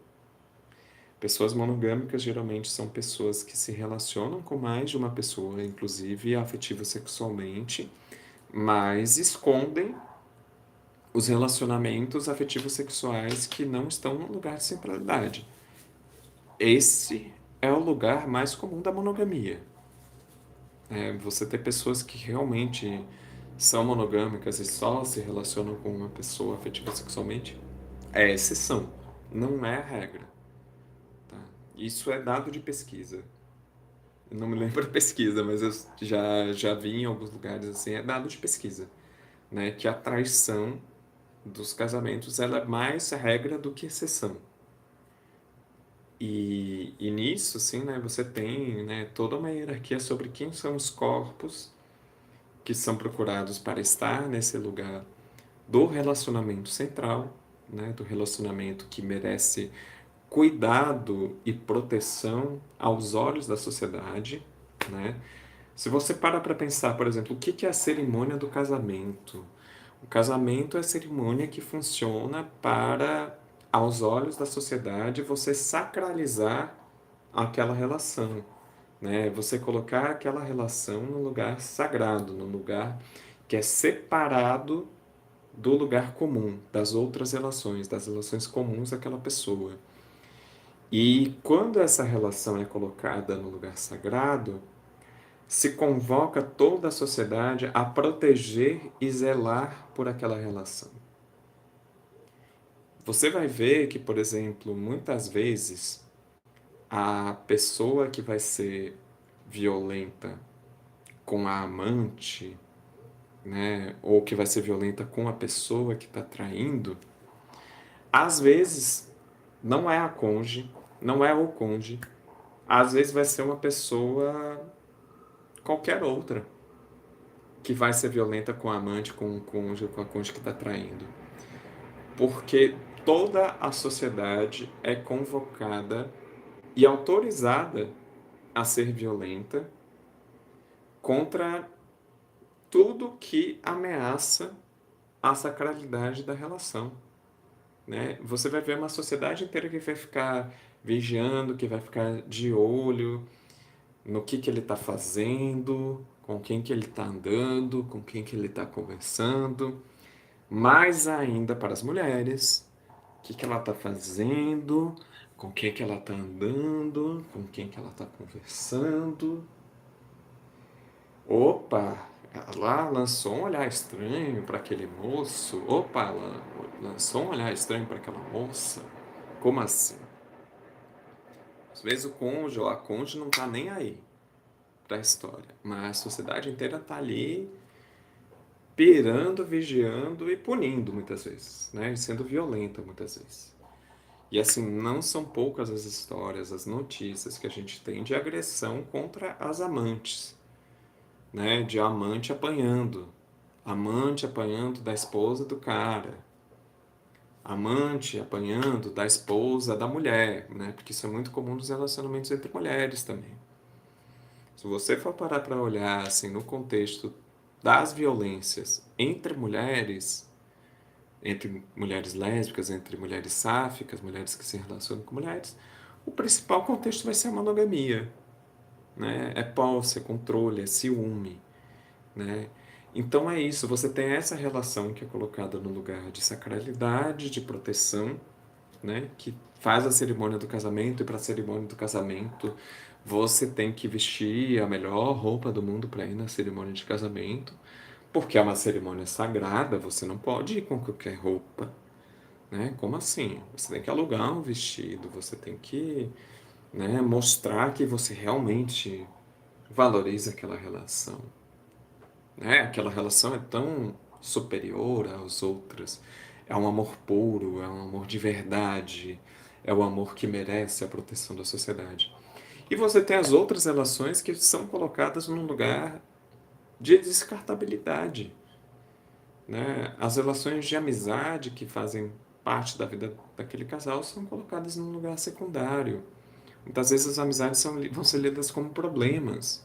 A: Pessoas monogâmicas geralmente são pessoas que se relacionam com mais de uma pessoa, inclusive afetiva sexualmente, mas escondem os relacionamentos afetivos sexuais que não estão no lugar de centralidade. Esse é o lugar mais comum da monogamia. Você ter pessoas que realmente são monogâmicas e só se relacionam com uma pessoa afetiva sexualmente é exceção, não é a regra. Tá? Isso é dado de pesquisa. Eu não me lembro da pesquisa, mas eu já vi em alguns lugares assim, é dado de pesquisa, né? Que a traição dos casamentos ela é mais regra do que exceção. E nisso, assim, né, você tem, né, toda uma hierarquia sobre quem são os corpos que são procurados para estar nesse lugar do relacionamento central, né, do relacionamento que merece cuidado e proteção aos olhos da sociedade, né? Se você para pensar, por exemplo, o que é a cerimônia do casamento? O casamento é a cerimônia que funciona para, aos olhos da sociedade, você sacralizar aquela relação, né? Você colocar aquela relação no lugar sagrado, no lugar que é separado do lugar comum, das outras relações, das relações comuns daquela pessoa. E quando essa relação é colocada no lugar sagrado, se convoca toda a sociedade a proteger e zelar por aquela relação. Você vai ver que, por exemplo, muitas vezes a pessoa que vai ser violenta com a amante, né, ou que vai ser violenta com a pessoa que está traindo, às vezes não é a cônjuge, não é o cônjuge, às vezes vai ser uma pessoa qualquer outra que vai ser violenta com a amante, com o cônjuge, com a cônjuge que está traindo. Porque toda a sociedade é convocada e autorizada a ser violenta contra tudo que ameaça a sacralidade da relação, né? Você vai ver uma sociedade inteira que vai ficar vigiando, que vai ficar de olho no que ele está fazendo, com quem que ele está andando, com quem que ele está conversando. Mais ainda para as mulheres, o que ela está fazendo, com quem que ela está andando, com quem que ela está conversando. Opa, ela lançou um olhar estranho para aquele moço. Opa, ela lançou um olhar estranho para aquela moça. Como assim? Às vezes o cônjuge ou a cônjuge não está nem aí para a história, mas a sociedade inteira está ali pirando, vigiando e punindo muitas vezes, né? E sendo violenta muitas vezes. E assim, não são poucas as histórias, as notícias que a gente tem de agressão contra as amantes, né? De amante apanhando da esposa do cara, amante apanhando da esposa da mulher, né? Porque isso é muito comum nos relacionamentos entre mulheres também. Se você for parar para olhar assim no contexto das violências entre mulheres lésbicas, entre mulheres sáficas, mulheres que se relacionam com mulheres, o principal contexto vai ser a monogamia, né? É posse, é controle, é ciúme, né? Então é isso, você tem essa relação que é colocada no lugar de sacralidade, de proteção, né? Que faz a cerimônia do casamento e para a cerimônia do casamento você tem que vestir a melhor roupa do mundo para ir na cerimônia de casamento, porque é uma cerimônia sagrada, você não pode ir com qualquer roupa, né? Como assim? Você tem que alugar um vestido, você tem que, né, mostrar que você realmente valorize aquela relação, né? Aquela relação é tão superior às outras. É um amor puro, é um amor de verdade, é o amor que merece a proteção da sociedade. E você tem as outras relações que são colocadas num lugar de descartabilidade, né? As relações de amizade que fazem parte da vida daquele casal são colocadas num lugar secundário. Muitas vezes as amizades vão ser lidas como problemas.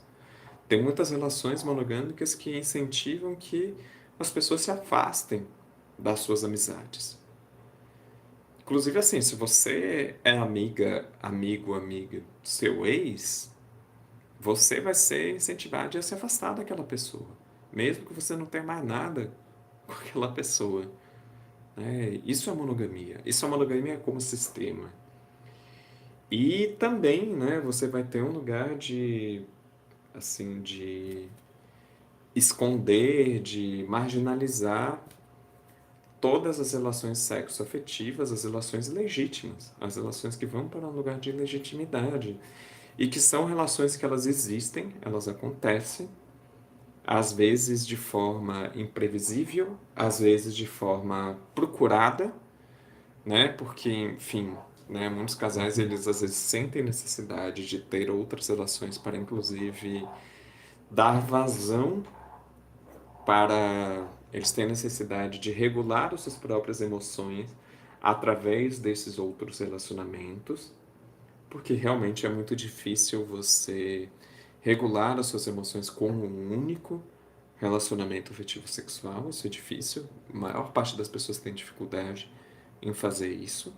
A: Tem muitas relações monogâmicas que incentivam que as pessoas se afastem das suas amizades. Inclusive, assim, se você é amiga do seu ex, você vai ser incentivado a se afastar daquela pessoa, mesmo que você não tenha mais nada com aquela pessoa. Né? Isso é monogamia. Isso é monogamia como sistema. E também, né, você vai ter um lugar de, assim, de esconder, de marginalizar todas as relações sexoafetivas, as relações legítimas, as relações que vão para um lugar de legitimidade e que são relações que elas existem, elas acontecem, às vezes de forma imprevisível, às vezes de forma procurada, né? Porque, enfim, né, muitos casais eles às vezes sentem necessidade de ter outras relações para inclusive dar vazão para eles têm necessidade de regular as suas próprias emoções através desses outros relacionamentos, porque realmente é muito difícil você regular as suas emoções com um único relacionamento afetivo sexual, isso é difícil. A maior parte das pessoas tem dificuldade em fazer isso,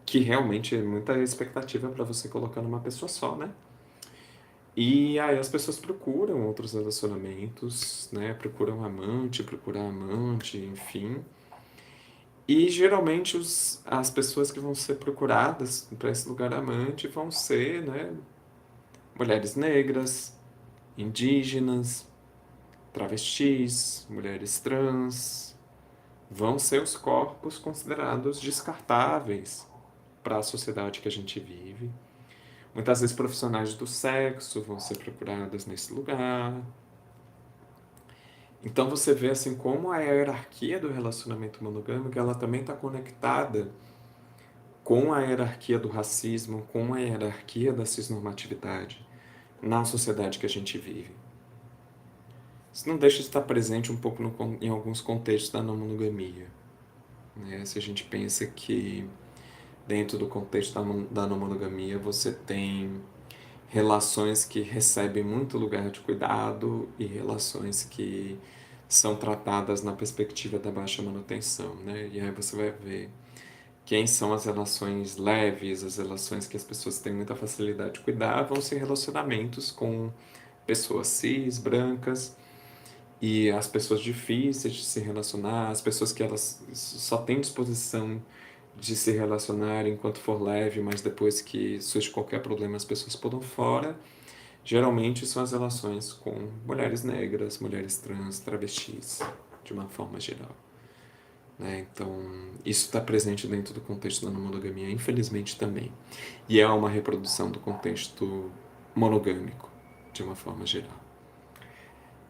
A: que realmente é muita expectativa para você colocar numa pessoa só, né? E aí as pessoas procuram outros relacionamentos, né? Procuram amante, enfim. E geralmente as pessoas que vão ser procuradas para esse lugar amante vão ser, né, mulheres negras, indígenas, travestis, mulheres trans. Vão ser os corpos considerados descartáveis para a sociedade que a gente vive. Muitas vezes profissionais do sexo vão ser procuradas nesse lugar. Então você vê assim como a hierarquia do relacionamento monogâmico ela também está conectada com a hierarquia do racismo, com a hierarquia da cisnormatividade na sociedade que a gente vive. Isso não deixa de estar presente um pouco em alguns contextos da não monogamia. Né? Se a gente pensa que dentro do contexto da não monogamia você tem relações que recebem muito lugar de cuidado e relações que são tratadas na perspectiva da baixa manutenção, né? E aí você vai ver quem são as relações leves, as relações que as pessoas têm muita facilidade de cuidar, vão ser relacionamentos com pessoas cis, brancas, e as pessoas difíceis de se relacionar, as pessoas que elas só têm disposição de se relacionar enquanto for leve, mas depois que surge qualquer problema as pessoas pulam fora. Geralmente são as relações com mulheres negras, mulheres trans, travestis, de uma forma geral. Né? Então, isso está presente dentro do contexto da monogamia, infelizmente também. E é uma reprodução do contexto monogâmico, de uma forma geral.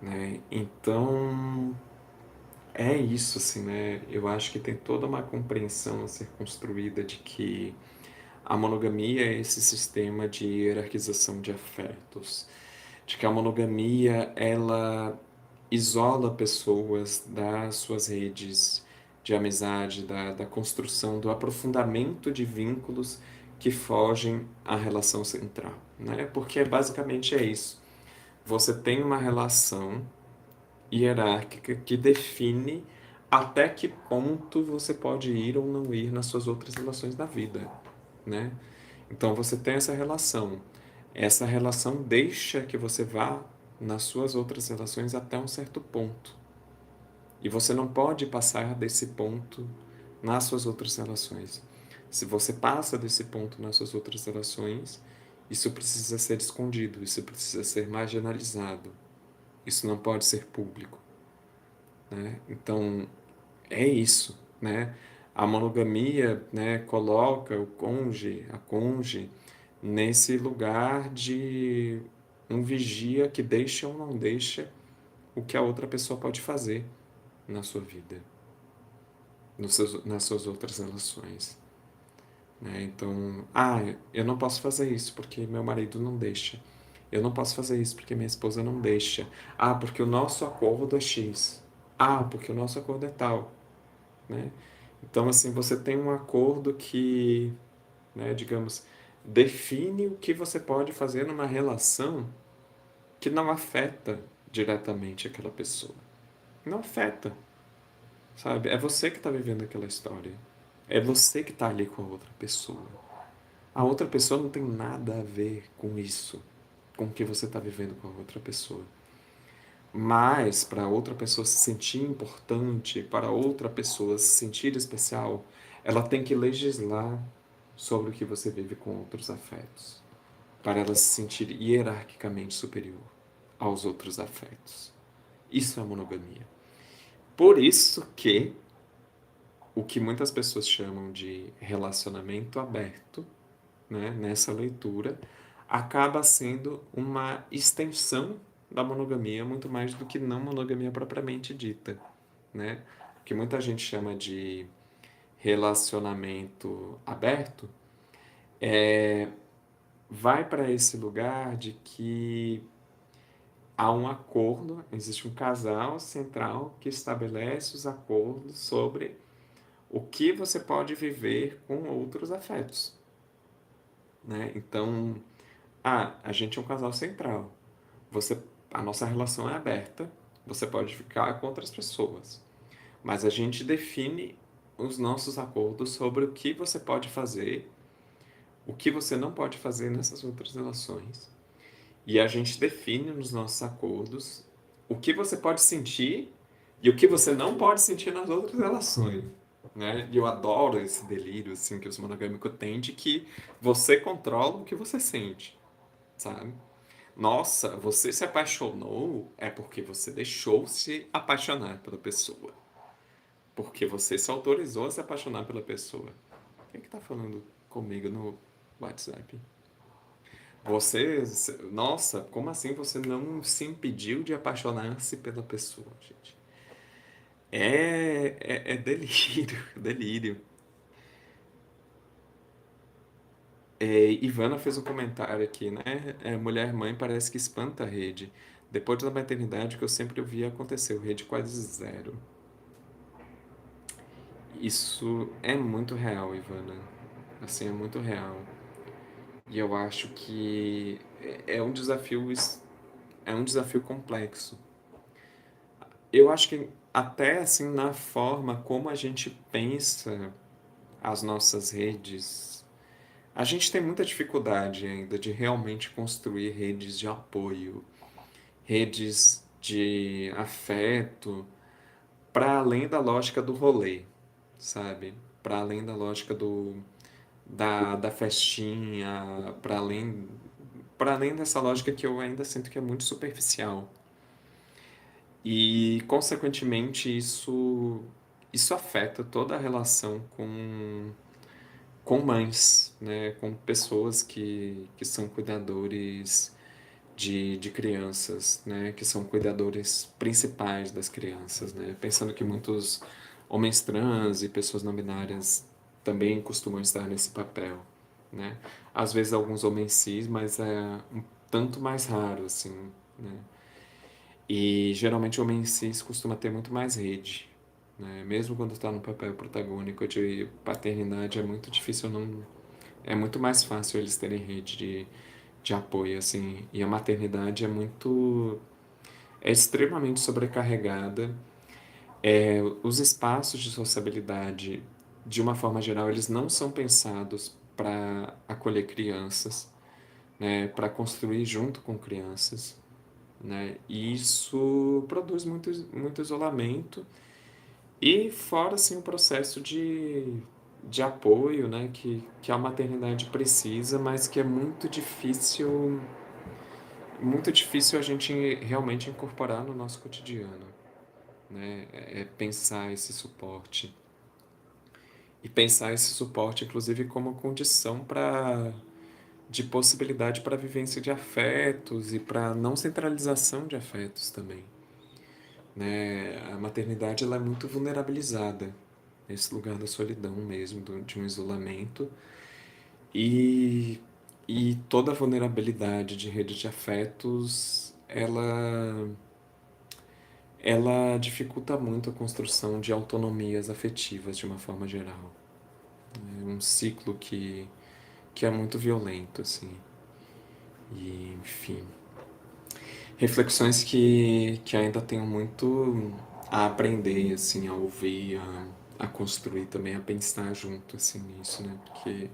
A: Né? Então, é isso, assim, né? Eu acho que tem toda uma compreensão a ser construída de que a monogamia é esse sistema de hierarquização de afetos, de que a monogamia, ela isola pessoas das suas redes de amizade, da construção, do aprofundamento de vínculos que fogem à relação central, né? Porque basicamente é isso. Você tem uma relação hierárquica que define até que ponto você pode ir ou não ir nas suas outras relações da vida, né? Então você tem essa relação. Essa relação deixa que você vá nas suas outras relações até um certo ponto. E você não pode passar desse ponto nas suas outras relações. Se você passa desse ponto nas suas outras relações, isso precisa ser escondido, isso precisa ser marginalizado. Isso não pode ser público, né? Então, é isso, né? A monogamia, né, coloca o cônjuge, a cônjuge, nesse lugar de um vigia que deixa ou não deixa o que a outra pessoa pode fazer na sua vida, nas suas outras relações. Né? Então, eu não posso fazer isso porque meu marido não deixa. Eu não posso fazer isso porque minha esposa não deixa. Porque o nosso acordo é X. Porque o nosso acordo é tal. Né? Então, assim, você tem um acordo que, né, digamos, define o que você pode fazer numa relação que não afeta diretamente aquela pessoa. Não afeta, sabe? É você que está vivendo aquela história. É você que está ali com a outra pessoa. A outra pessoa não tem nada a ver com isso, com o que você está vivendo com a outra pessoa. Mas para outra pessoa se sentir importante, para outra pessoa se sentir especial, ela tem que legislar sobre o que você vive com outros afetos, para ela se sentir hierarquicamente superior aos outros afetos. Isso é monogamia. Por isso que o que muitas pessoas chamam de relacionamento aberto, né, nessa leitura, acaba sendo uma extensão da monogamia muito mais do que não monogamia propriamente dita, né? O que muita gente chama de relacionamento aberto vai para esse lugar de que há um acordo, existe um casal central que estabelece os acordos sobre o que você pode viver com outros afetos, né? Então, a gente é um casal central. Você, a nossa relação é aberta, você pode ficar com outras pessoas, mas a gente define os nossos acordos sobre o que você pode fazer, o que você não pode fazer nessas outras relações. E a gente define nos nossos acordos o que você pode sentir e o que você não pode sentir nas outras relações. Né? E eu adoro esse delírio assim, que os monogâmicos têm de que você controla o que você sente, sabe? Nossa, você se apaixonou é porque você deixou se apaixonar pela pessoa. Porque você se autorizou a se apaixonar pela pessoa. Quem é que tá falando comigo no WhatsApp? Você, nossa, como assim você não se impediu de apaixonar-se pela pessoa, gente? É delírio, delírio. Ivana fez um comentário aqui, né? Mulher mãe parece que espanta a rede. Depois da maternidade, que eu sempre via aconteceu, rede quase zero. Isso é muito real, Ivana. Assim, é muito real. E eu acho que é um desafio, é um desafio complexo. Eu acho que até assim na forma como a gente pensa as nossas redes, a gente tem muita dificuldade ainda de realmente construir redes de apoio, redes de afeto, para além da lógica do rolê, sabe? Para além da lógica da festinha, para além dessa lógica que eu ainda sinto que é muito superficial. E, consequentemente, isso afeta toda a relação com mães, né? Com pessoas que são cuidadores de crianças, né? Que são cuidadores principais das crianças, né? Pensando que muitos homens trans e pessoas não binárias também costumam estar nesse papel, né? Às vezes alguns homens cis, mas é um tanto mais raro, assim, né? E geralmente o homem cis costuma ter muito mais rede, né? Mesmo quando está no papel protagônico de paternidade, é muito difícil não... É muito mais fácil eles terem rede de apoio, assim. E a maternidade é extremamente sobrecarregada. Os espaços de sociabilidade, de uma forma geral, eles não são pensados para acolher crianças, né? Para construir junto com crianças, né? E isso produz muito isolamento e fora assim o processo de apoio, né, que a maternidade precisa, mas que é muito difícil a gente realmente incorporar no nosso cotidiano, né? Pensar esse suporte e pensar esse suporte inclusive como condição de possibilidade para a vivência de afetos e para não centralização de afetos também, né? A maternidade ela é muito vulnerabilizada nesse lugar da solidão mesmo, de um isolamento e, e toda a vulnerabilidade de rede de afetos, ela dificulta muito a construção de autonomias afetivas de uma forma geral. É um ciclo que é muito violento, assim. E, enfim, reflexões que ainda tenho muito a aprender, assim, a ouvir, a construir também, a pensar junto, assim, nisso, né? Porque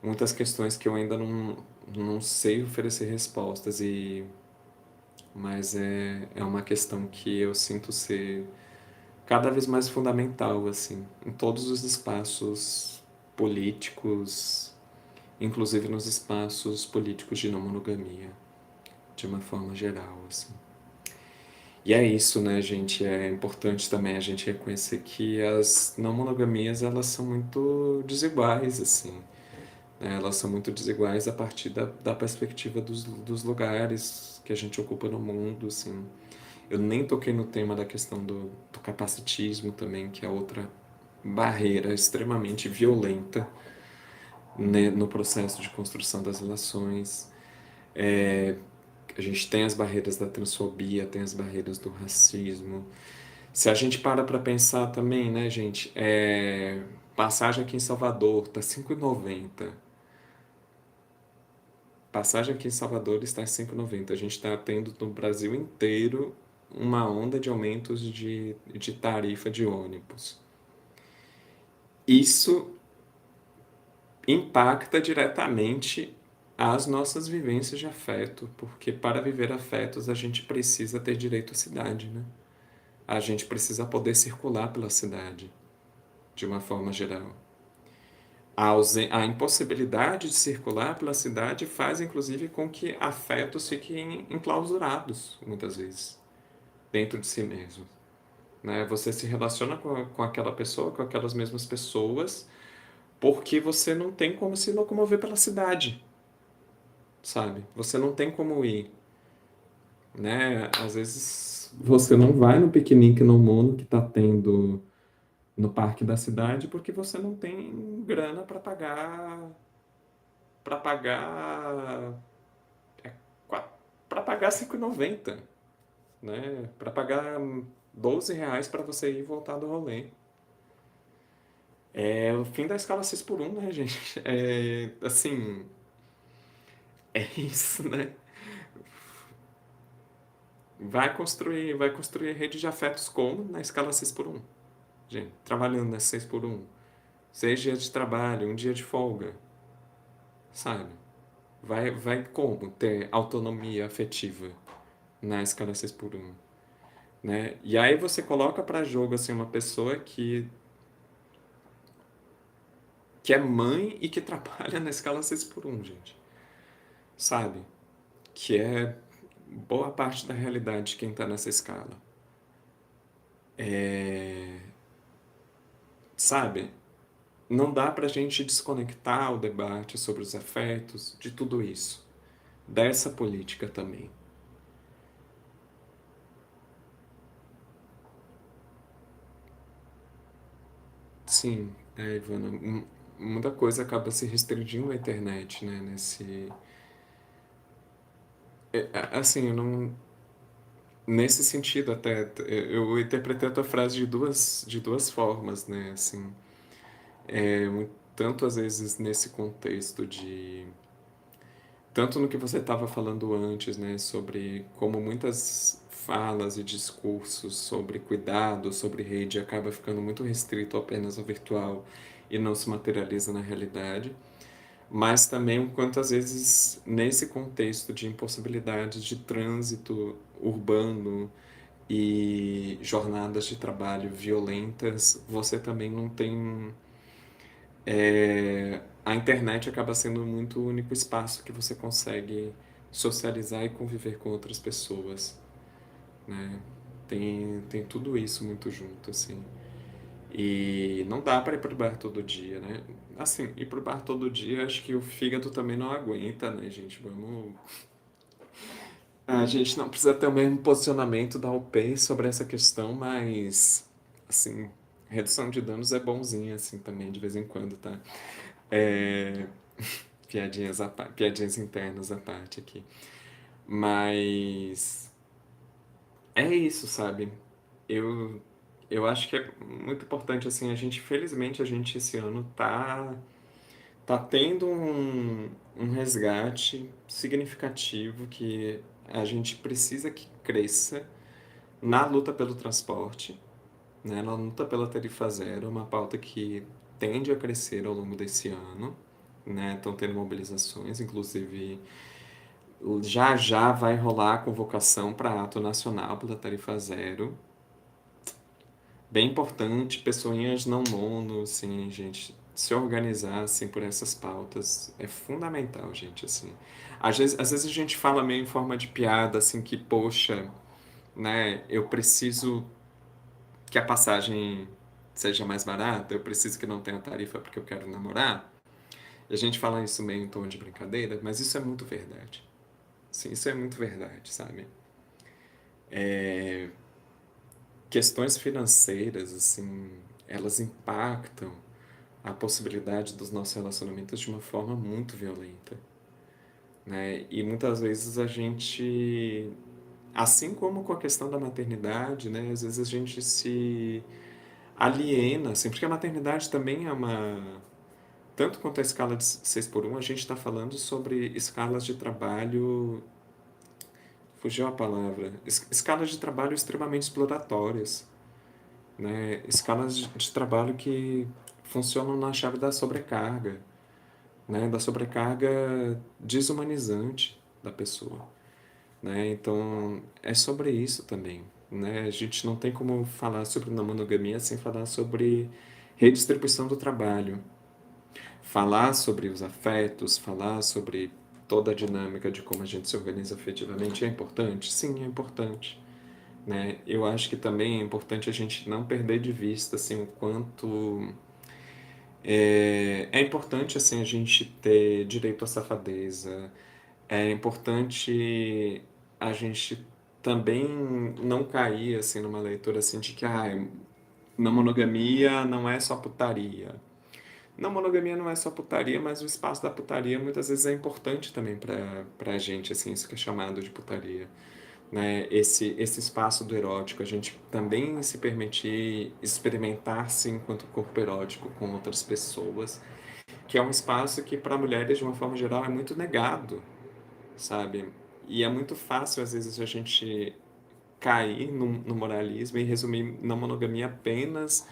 A: muitas questões que eu ainda não sei oferecer respostas, mas é uma questão que eu sinto ser cada vez mais fundamental, assim, em todos os espaços políticos, inclusive nos espaços políticos de não monogamia, de uma forma geral, assim. E é isso, né, gente? É importante também a gente reconhecer que as não monogamias, elas são muito desiguais, assim, né? Elas são muito desiguais a partir da perspectiva dos lugares que a gente ocupa no mundo, assim. Eu nem toquei no tema da questão do capacitismo também, que é outra barreira extremamente violenta, né, no processo de construção das relações. A gente tem as barreiras da transfobia, tem as barreiras do racismo. Se a gente para pensar também, né, gente, passagem aqui em Salvador tá 5,90. Passagem aqui em Salvador está em 5,90. A gente está tendo no Brasil inteiro uma onda de aumentos de tarifa de ônibus. Isso impacta diretamente as nossas vivências de afeto, porque para viver afetos a gente precisa ter direito à cidade, né? A gente precisa poder circular pela cidade, de uma forma geral. A impossibilidade de circular pela cidade faz, inclusive, com que afetos fiquem enclausurados, muitas vezes, dentro de si mesmo, né? Você se relaciona com aquela pessoa, com aquelas mesmas pessoas, porque você não tem como se locomover pela cidade, sabe? Você não tem como ir, né? Às vezes você não vai no piquenique no mundo que está tendo no parque da cidade porque você não tem grana para pagar para pagar 5,90, né? Para pagar R$ 12 para você ir e voltar do rolê. É o fim da escala 6 por um, né, gente? Assim, é isso, né? Vai construir rede de afetos como na escala 6 por um, gente, trabalhando nessa 6 por um, 6 dias de trabalho, um dia de folga, sabe? Vai como ter autonomia afetiva na escala 6 por um, né? E aí você coloca para jogo assim uma pessoa que é mãe e que trabalha na escala 6 por um, gente, sabe? Que é boa parte da realidade de quem está nessa escala. Sabe? Não dá para a gente desconectar o debate sobre os afetos de tudo isso, dessa política também. Sim, Ivana, muita coisa acaba se restringindo à internet, né? Assim, eu não, nesse sentido até, eu interpretei a tua frase de duas formas, né? Assim, tanto às vezes nesse contexto tanto no que você estava falando antes, né, sobre como muitas falas e discursos sobre cuidado, sobre rede, acaba ficando muito restrito apenas ao virtual e não se materializa na realidade, mas também o quanto às vezes nesse contexto de impossibilidade de trânsito urbano e jornadas de trabalho violentas, você também não tem a internet acaba sendo muito o único espaço que você consegue socializar e conviver com outras pessoas, né? Tem tudo isso muito junto, assim. E não dá para ir pro bar todo dia, né? Assim, ir pro bar todo dia, acho que o fígado também não aguenta, né, gente? Vamos. A gente não precisa ter o mesmo posicionamento da UP sobre essa questão, mas, assim, redução de danos é bonzinha, assim, também, de vez em quando, tá? É, piadinhas internas à parte aqui. Mas é isso, sabe? Eu, eu acho que é muito importante, assim, felizmente, a gente esse ano tá tendo um resgate significativo que a gente precisa que cresça na luta pelo transporte, né? Na luta pela tarifa zero, uma pauta que tende a crescer ao longo desse ano, né? Estão tendo mobilizações, inclusive já já vai rolar a convocação para ato nacional pela tarifa zero. Bem importante, pessoinhas não mono, assim, gente, se organizar, assim, por essas pautas é fundamental, gente, assim. Às vezes a gente fala meio em forma de piada, assim, que, poxa, né, eu preciso que a passagem seja mais barata, eu preciso que não tenha tarifa porque eu quero namorar. E a gente fala isso meio em tom de brincadeira, mas isso é muito verdade. Sim, isso é muito verdade, sabe? Questões financeiras, assim, elas impactam a possibilidade dos nossos relacionamentos de uma forma muito violenta, né? E muitas vezes a gente, assim como com a questão da maternidade, né? Às vezes a gente se aliena, assim, porque a maternidade também é uma. Tanto quanto a escala de 6 por um, a gente está falando sobre escalas de trabalho. Fugiu a palavra. Escalas de trabalho extremamente exploratórias, né? Escalas de trabalho que funcionam na chave da sobrecarga, né? Da sobrecarga desumanizante da pessoa, né? Então, é sobre isso também, né? A gente não tem como falar sobre não monogamia sem falar sobre redistribuição do trabalho, falar sobre os afetos, falar sobre toda a dinâmica de como a gente se organiza afetivamente é importante? Sim, é importante, né? Eu acho que também é importante a gente não perder de vista assim o quanto é importante assim a gente ter direito à safadeza. É importante a gente também não cair assim numa leitura assim de que na monogamia não é só putaria. Não, monogamia não é só putaria, mas o espaço da putaria muitas vezes é importante também para a gente, assim, isso que é chamado de putaria, né? Esse espaço do erótico, a gente também se permitir experimentar-se enquanto corpo erótico com outras pessoas, que é um espaço que para mulheres, de uma forma geral, é muito negado, sabe? E é muito fácil, às vezes, a gente cair no moralismo e resumir não monogamia apenas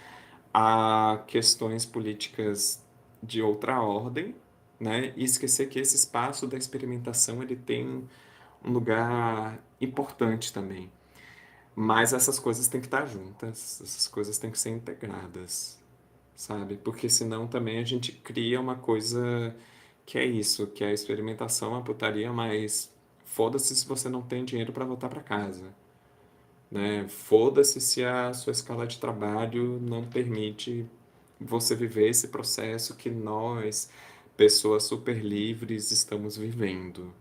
A: a questões políticas de outra ordem, né? E esquecer que esse espaço da experimentação ele tem um lugar importante também. Mas essas coisas têm que estar juntas, essas coisas têm que ser integradas, sabe? Porque senão também a gente cria uma coisa que é isso, que é a experimentação, a putaria, mas foda-se se você não tem dinheiro para voltar para casa, né? Foda-se se a sua escala de trabalho não permite você viver esse processo que nós, pessoas super livres, estamos vivendo,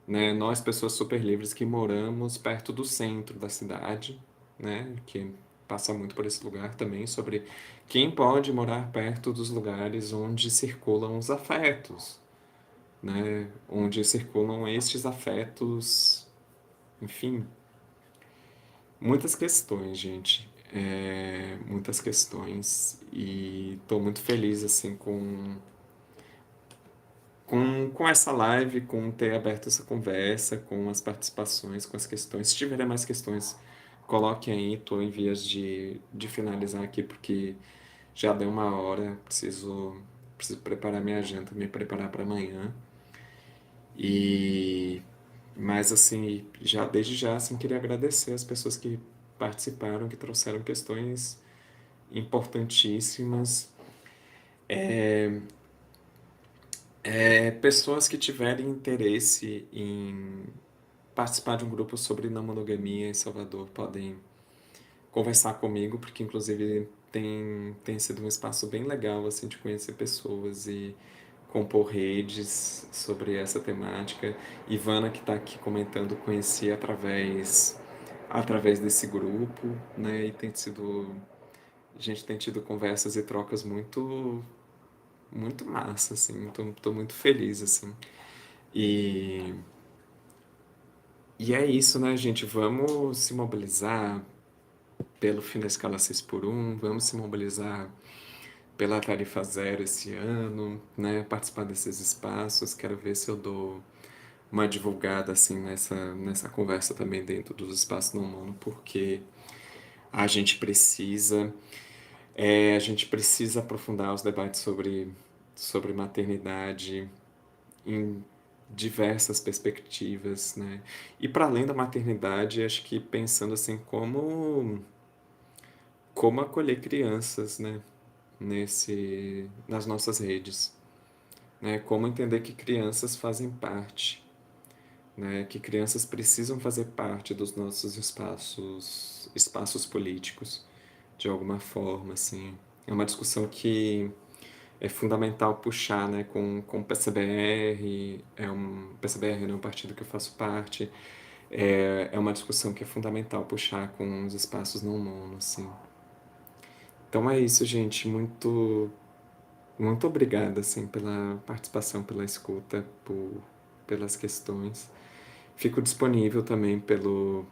A: né? Nós, pessoas super livres que moramos perto do centro da cidade, né? Que passa muito por esse lugar também, sobre quem pode morar perto dos lugares onde circulam os afetos, né? Onde circulam estes afetos, enfim, muitas questões, gente. Muitas questões e estou muito feliz assim com essa live, com ter aberto essa conversa, com as participações, com as questões. Se tiverem mais questões, coloquem aí. Estou em vias de finalizar aqui porque já deu uma hora. Preciso preparar minha janta, me preparar para amanhã. E mas assim, já desde já assim queria agradecer as pessoas que participaram, que trouxeram questões importantíssimas. Pessoas que tiverem interesse em participar de um grupo sobre não monogamia em Salvador podem conversar comigo, porque inclusive tem sido um espaço bem legal assim de conhecer pessoas e compor redes sobre essa temática. Ivana, que está aqui comentando, conheci através desse grupo, né? E a gente tem tido conversas e trocas muito massa, assim. Tô muito feliz, assim. E, e é isso, né, gente? Vamos se mobilizar pelo fim da escala 6 por um, vamos se mobilizar pela tarifa zero esse ano, né? Participar desses espaços. Quero ver se eu dou uma divulgada assim nessa conversa também dentro dos espaços não mono, porque a gente precisa a gente precisa aprofundar os debates sobre maternidade em diversas perspectivas, né? E para além da maternidade, acho que pensando assim como acolher crianças, né? Nas nossas redes, né? Como entender que crianças fazem parte, né? Que crianças precisam fazer parte dos nossos espaços políticos, de alguma forma, assim. É uma discussão que é fundamental puxar, né, com o PCBR, PCBR não é um partido que eu faço parte, é uma discussão que é fundamental puxar com os espaços não mono, assim. Então é isso, gente, muito obrigado, assim, pela participação, pela escuta, pelas questões. Fico disponível também pelo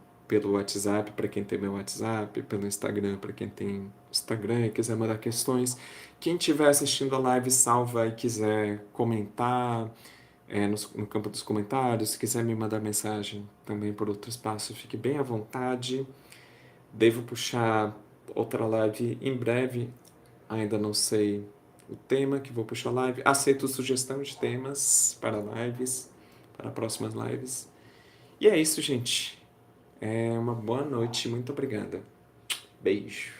A: WhatsApp, para quem tem meu WhatsApp, pelo Instagram, para quem tem Instagram e quiser mandar questões. Quem estiver assistindo a live salva e quiser comentar no campo dos comentários, se quiser me mandar mensagem também por outro espaço, fique bem à vontade. Devo puxar outra live em breve, ainda não sei o tema que vou puxar live. Aceito sugestão de temas para lives, para próximas lives. E é isso, gente. É uma boa noite. Muito obrigada. Beijo.